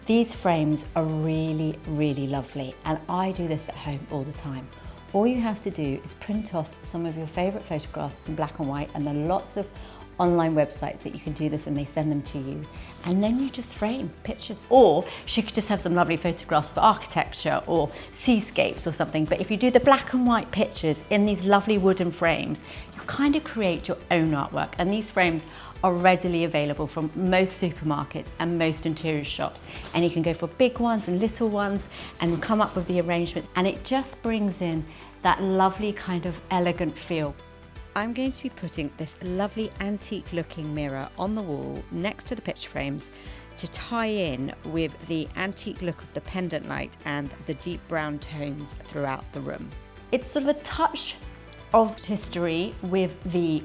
These frames are really, really lovely, and I do this at home all the time. All you have to do is print off some of your favourite photographs in black and white, and there are lots of online websites that you can do this and they send them to you, and then you just frame pictures. Or she could just have some lovely photographs for architecture or seascapes or something, but if you do the black and white pictures in these lovely wooden frames, you kind of create your own artwork. And these frames are readily available from most supermarkets and most interior shops, and you can go for big ones and little ones and come up with the arrangements, and it just brings in that lovely kind of elegant feel. I'm going to be putting this lovely antique looking mirror on the wall next to the picture frames to tie in with the antique look of the pendant light and the deep brown tones throughout the room. It's sort of a touch of history with the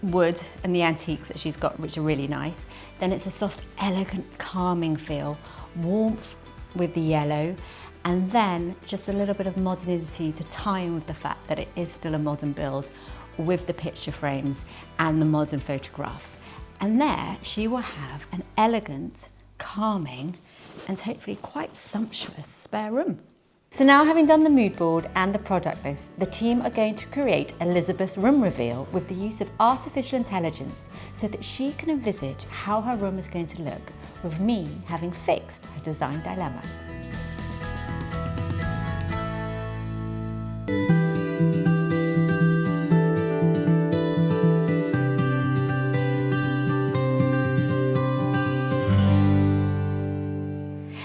wood and the antiques that she's got, which are really nice. Then it's a soft, elegant, calming feel, warmth with the yellow, and then just a little bit of modernity to tie in with the fact that it is still a modern build with the picture frames and the modern photographs. And there she will have an elegant, calming, and hopefully quite sumptuous spare room. So now, having done the mood board and the product list, the team are going to create Elizabeth's room reveal with the use of artificial intelligence so that she can envisage how her room is going to look, with me having fixed her design dilemma.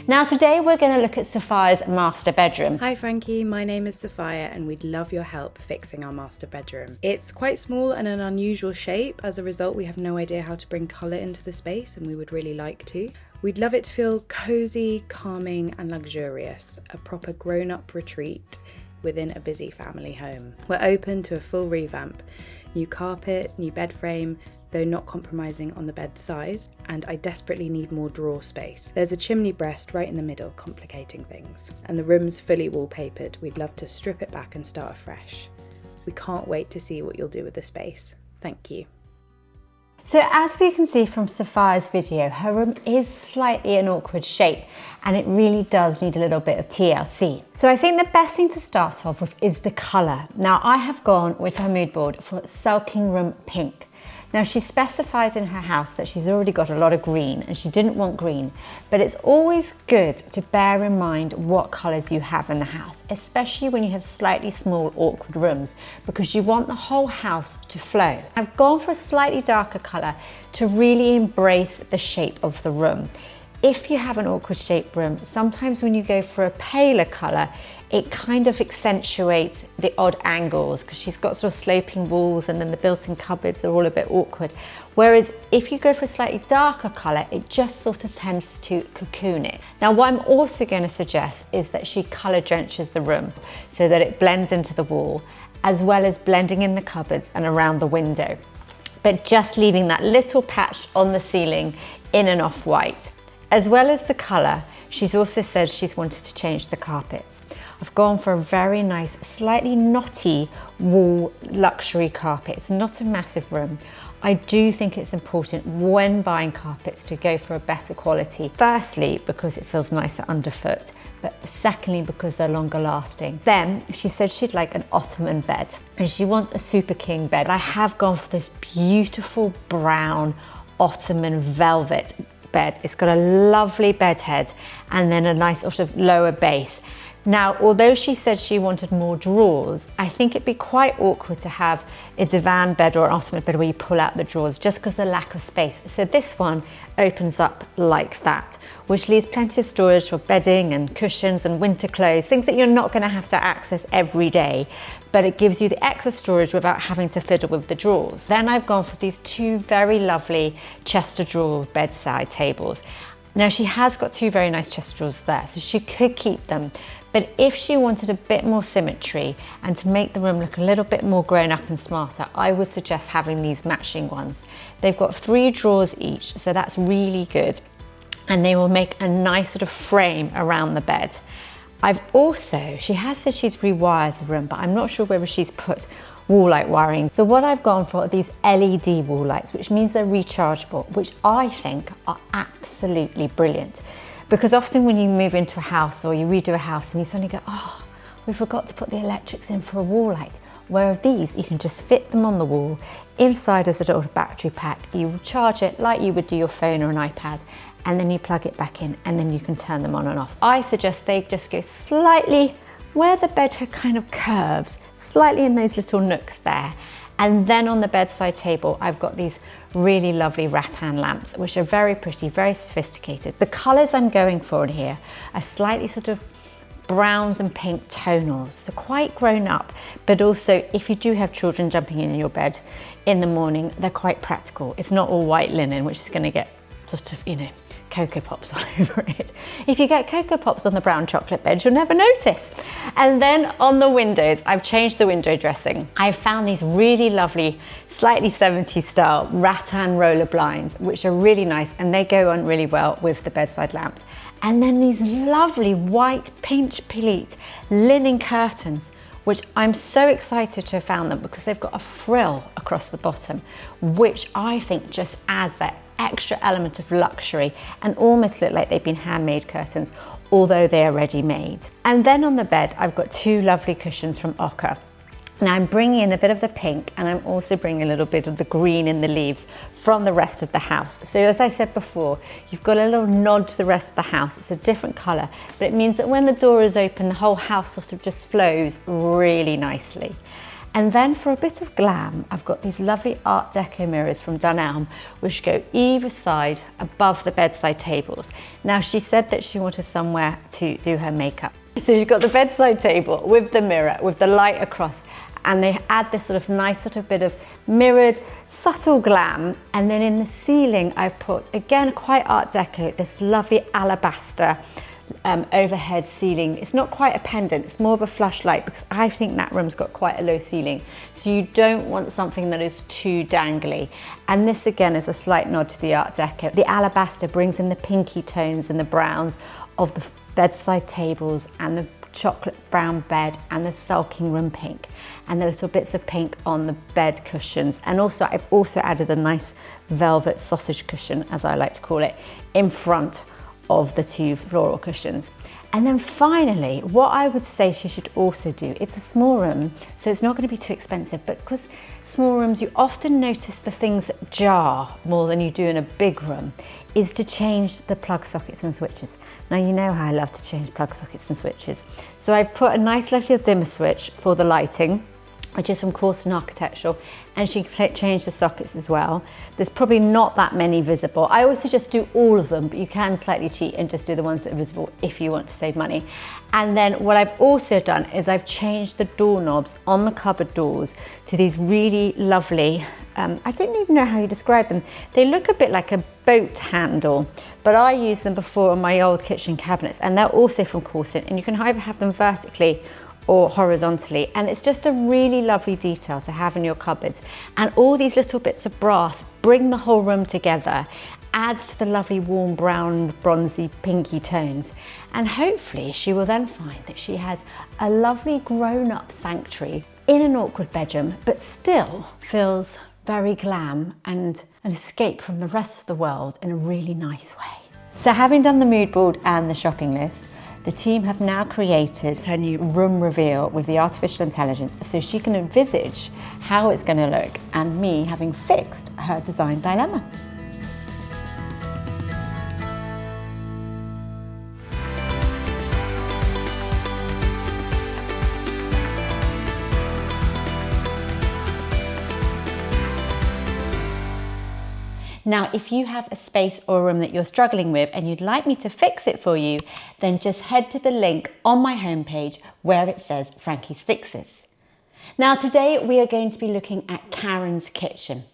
Now today we're going to look at Sophia's master bedroom. Hi Frankie, my name is Sophia and we'd love your help fixing our master bedroom. It's quite small and an unusual shape. As a result, we have no idea how to bring colour into the space, and we would really like to. We'd love it to feel cosy, calming and luxurious, a proper grown-up retreat within a busy family home. We're open to a full revamp, new carpet, new bed frame, though not compromising on the bed size, and I desperately need more drawer space. There's a chimney breast right in the middle, complicating things. And the room's fully wallpapered. We'd love to strip it back and start afresh. We can't wait to see what you'll do with the space. Thank you. So as we can see from Sophia's video, her room is slightly an awkward shape, and it really does need a little bit of TLC. So I think the best thing to start off with is the colour. Now I have gone with her mood board for Sulking Room Pink. Now she specified in her house that she's already got a lot of green and she didn't want green, but it's always good to bear in mind what colours you have in the house, especially when you have slightly small awkward rooms, because you want the whole house to flow. I've gone for a slightly darker colour to really embrace the shape of the room. If you have an awkward shaped room, sometimes when you go for a paler colour, it kind of accentuates the odd angles because she's got sort of sloping walls and then the built-in cupboards are all a bit awkward. Whereas if you go for a slightly darker colour, it just sort of tends to cocoon it. Now, what I'm also going to suggest is that she colour drenches the room so that it blends into the wall, as well as blending in the cupboards and around the window, but just leaving that little patch on the ceiling in an off-white. As well as the colour, she's also said she's wanted to change the carpets. I've gone for a very nice, slightly knotty wool luxury carpet. It's not a massive room. I do think it's important when buying carpets to go for a better quality. Firstly, because it feels nicer underfoot, but secondly, because they're longer lasting. Then she said she'd like an ottoman bed and she wants a super king bed. I have gone for this beautiful brown ottoman velvet bed. It's got a lovely bed head and then a nice sort of lower base. Now, although she said she wanted more drawers, I think it'd be quite awkward to have a divan bed or an ottoman bed where you pull out the drawers just because of the lack of space. So this one opens up like that, which leaves plenty of storage for bedding and cushions and winter clothes, things that you're not going to have to access every day, but it gives you the extra storage without having to fiddle with the drawers. Then I've gone for these two very lovely chest of drawers bedside tables. Now she has got two very nice chest of drawers there, so she could keep them. But if she wanted a bit more symmetry and to make the room look a little bit more grown up and smarter, I would suggest having these matching ones. They've got 3 drawers each, so that's really good. And they will make a nice sort of frame around the bed. She has said she's rewired the room, but I'm not sure whether she's put wall light wiring. So what I've gone for are these LED wall lights, which means they're rechargeable, which I think are absolutely brilliant. Because often when you move into a house or you redo a house and you suddenly go, oh, we forgot to put the electrics in for a wall light. Whereas these, you can just fit them on the wall. Inside is a little battery pack. You charge it like you would do your phone or an iPad, and then you plug it back in and then you can turn them on and off. I suggest they just go slightly where the bed kind of curves, slightly in those little nooks there. And then on the bedside table, I've got these really lovely rattan lamps, which are very pretty, very sophisticated. The colours I'm going for in here are slightly sort of browns and pink tonals, so quite grown up, but also if you do have children jumping in your bed in the morning, they're quite practical. It's not all white linen, which is going to get sort of, Cocoa Pops all over it. If you get Cocoa Pops on the brown chocolate bed, you'll never notice. And then on the windows, I've changed the window dressing. I've found these really lovely, slightly 70s style rattan roller blinds, which are really nice and they go on really well with the bedside lamps. And then these lovely white pinch pleat linen curtains, which I'm so excited to have found them because they've got a frill across the bottom, which I think just adds that extra element of luxury and almost look like they've been handmade curtains, although they are ready-made. And then on the bed, I've got 2 lovely cushions from Ochre. Now I'm bringing in a bit of the pink and I'm also bringing a little bit of the green in the leaves from the rest of the house. So as I said before, you've got a little nod to the rest of the house. It's a different colour, but it means that when the door is open, the whole house sort of just flows really nicely. And then for a bit of glam, I've got these lovely Art Deco mirrors from Dunelm, which go either side above the bedside tables. Now she said that she wanted somewhere to do her makeup. So she's got the bedside table with the mirror, with the light across, and they add this sort of nice sort of bit of mirrored, subtle glam. And then in the ceiling, I've put, again, quite Art Deco, this lovely alabaster overhead ceiling. It's not quite a pendant, it's more of a flush light because I think that room's got quite a low ceiling. So you don't want something that is too dangly. And this again is a slight nod to the Art Deco. The alabaster brings in the pinky tones and the browns of the bedside tables and the chocolate brown bed and the sulking room pink and the little bits of pink on the bed cushions. And also I've also added a nice velvet sausage cushion, as I like to call it, in front of the 2 floral cushions. And then finally, what I would say she should also do, it's a small room, so it's not going to be too expensive, but because small rooms, you often notice the things that jar more than you do in a big room, is to change the plug sockets and switches. Now you know how I love to change plug sockets and switches. So I've put a nice little dimmer switch for the lighting, which is from Corson Architectural, and she can change the sockets as well. There's probably not that many visible. I always suggest do all of them, but you can slightly cheat and just do the ones that are visible if you want to save money. And then what I've also done is I've changed the doorknobs on the cupboard doors to these really lovely, I don't even know how you describe them. They look a bit like a boat handle, but I used them before on my old kitchen cabinets, and they're also from Corson, and you can either have them vertically or horizontally, and it's just a really lovely detail to have in your cupboards. And all these little bits of brass bring the whole room together, adds to the lovely warm brown, bronzy, pinky tones, and hopefully she will then find that she has a lovely grown-up sanctuary in an awkward bedroom, but still feels very glam and an escape from the rest of the world in a really nice way. So having done the mood board and the shopping list, the team have now created her new room reveal with the artificial intelligence, so she can envisage how it's going to look, and me having fixed her design dilemma. Now, if you have a space or a room that you're struggling with and you'd like me to fix it for you, then just head to the link on my homepage where it says Frankie's Fixes. Now, today we are going to be looking at Karen's kitchen.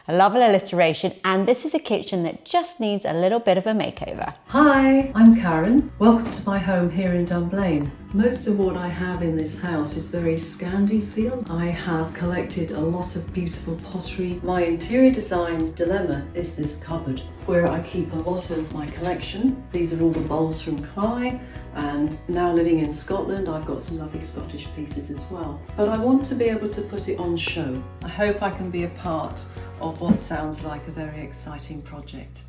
I love an alliteration, and this is a kitchen that just needs a little bit of a makeover. Hi, I'm Karen. Welcome to my home here in Dunblane. Most of what I have in this house is very Scandi feel. I have collected a lot of beautiful pottery. My interior design dilemma is this cupboard, where I keep a lot of my collection. These are all the bowls from Clyde, and now living in Scotland, I've got some lovely Scottish pieces as well. But I want to be able to put it on show. I hope I can be a part of what sounds like a very exciting project.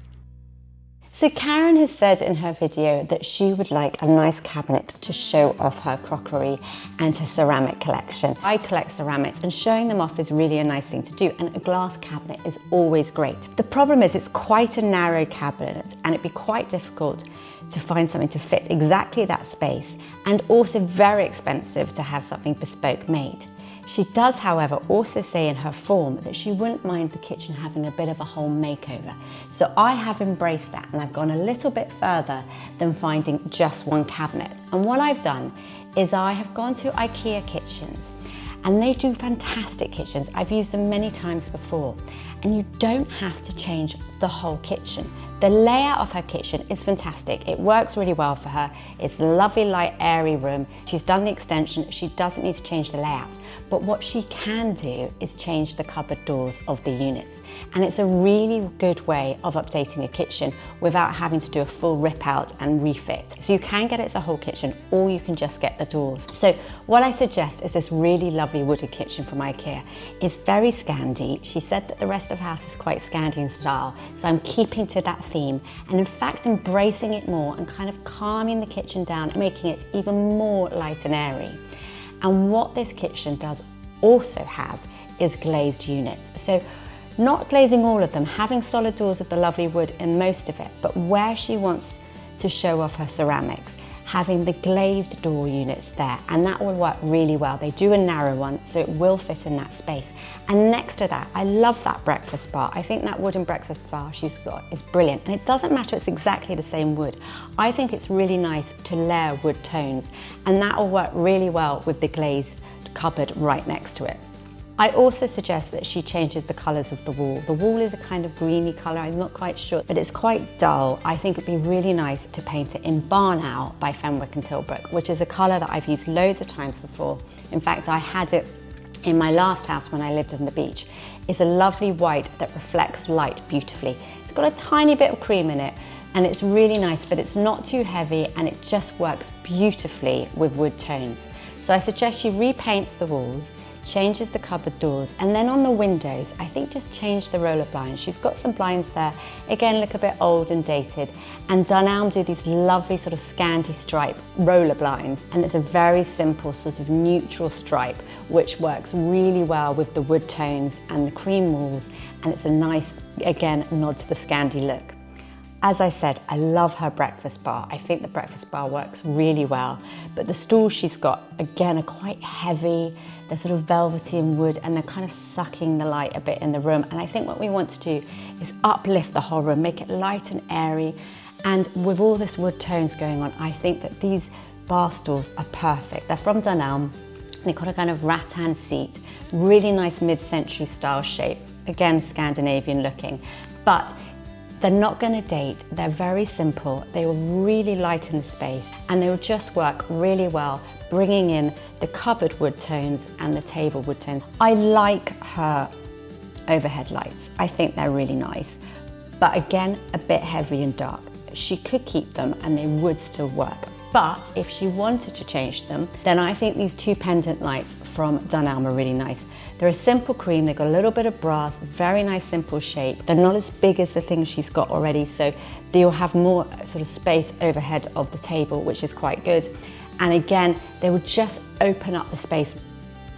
So Karen has said in her video that she would like a nice cabinet to show off her crockery and her ceramic collection. I collect ceramics, and showing them off is really a nice thing to do, and a glass cabinet is always great. The problem is it's quite a narrow cabinet, and it'd be quite difficult to find something to fit exactly that space, and also very expensive to have something bespoke made. She does, however, also say in her form that she wouldn't mind the kitchen having a bit of a home makeover. So I have embraced that, and I've gone a little bit further than finding just one cabinet. And what I've done is I have gone to IKEA kitchens, and they do fantastic kitchens. I've used them many times before, and you don't have to change the whole kitchen. The layout of her kitchen is fantastic. It works really well for her. It's a lovely, light, airy room. She's done the extension. She doesn't need to change the layout. But what she can do is change the cupboard doors of the units. And it's a really good way of updating a kitchen without having to do a full rip out and refit. So you can get it as a whole kitchen, or you can just get the doors. So what I suggest is this really lovely wooded kitchen from IKEA. It's very Scandi. She said that the rest of the house is quite Scandi in style. So I'm keeping to that theme, and in fact embracing it more and kind of calming the kitchen down, making it even more light and airy. And what this kitchen does also have is glazed units. So not glazing all of them, having solid doors of the lovely wood in most of it, but where she wants to show off her ceramics, having the glazed door units there, and that will work really well. They do a narrow one, so it will fit in that space. And next to that, I love that breakfast bar. I think that wooden breakfast bar she's got is brilliant, and it doesn't matter it's exactly the same wood. I think it's really nice to layer wood tones, and that will work really well with the glazed cupboard right next to it. I also suggest that she changes the colours of the wall. The wall is a kind of greeny colour, I'm not quite sure, but it's quite dull. I think it'd be really nice to paint it in Barn Owl by Fenwick and Tilbrook, which is a colour that I've used loads of times before. In fact, I had it in my last house when I lived on the beach. It's a lovely white that reflects light beautifully. It's got a tiny bit of cream in it, and it's really nice, but it's not too heavy, and it just works beautifully with wood tones. So I suggest she repaints the walls, changes the cupboard doors, and then on the windows, I think just change the roller blinds. She's got some blinds there, again look a bit old and dated, and Dunelm do these lovely sort of Scandi stripe roller blinds, and it's a very simple sort of neutral stripe which works really well with the wood tones and the cream walls, and it's a nice, again, nod to the Scandi look. As I said, I love her breakfast bar. I think the breakfast bar works really well, but the stools she's got, again, are quite heavy. They're sort of velvety and wood, and they're kind of sucking the light a bit in the room. And I think what we want to do is uplift the whole room, make it light and airy. And with all this wood tones going on, I think that these bar stools are perfect. They're from Dunelm. They've got a kind of rattan seat, really nice mid-century style shape. Again, Scandinavian looking, but they're not going to date, they're very simple, they will really lighten the space, and they will just work really well, bringing in the cupboard wood tones and the table wood tones. I like her overhead lights, I think they're really nice, but again, a bit heavy and dark. She could keep them and they would still work. But if she wanted to change them, then I think these two pendant lights from Dunelm are really nice. They're a simple cream, they've got a little bit of brass, very nice simple shape. They're not as big as the things she's got already, so they'll have more sort of space overhead of the table, which is quite good. And again, they will just open up the space.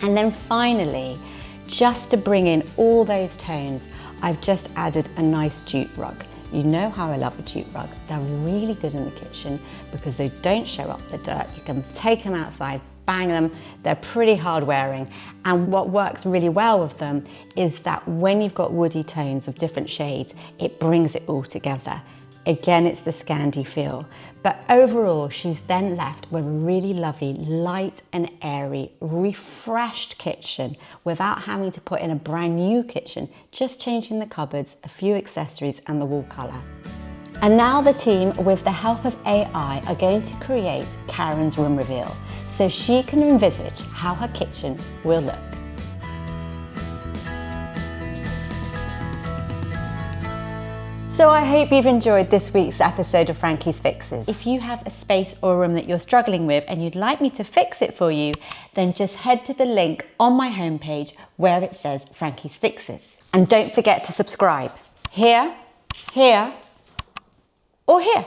And then finally, just to bring in all those tones, I've just added a nice jute rug. You know how I love a jute rug. They're really good in the kitchen because they don't show up the dirt. You can take them outside, bang them. They're pretty hard wearing. And what works really well with them is that when you've got woody tones of different shades, it brings it all together. Again, it's the Scandi feel. But overall, she's then left with a really lovely, light and airy, refreshed kitchen without having to put in a brand new kitchen, just changing the cupboards, a few accessories and the wall colour. And now the team, with the help of AI, are going to create Karen's room reveal so she can envisage how her kitchen will look. So I hope you've enjoyed this week's episode of Frankie's Fixes. If you have a space or a room that you're struggling with and you'd like me to fix it for you, then just head to the link on my homepage where it says Frankie's Fixes. And don't forget to subscribe. Here, here, or here.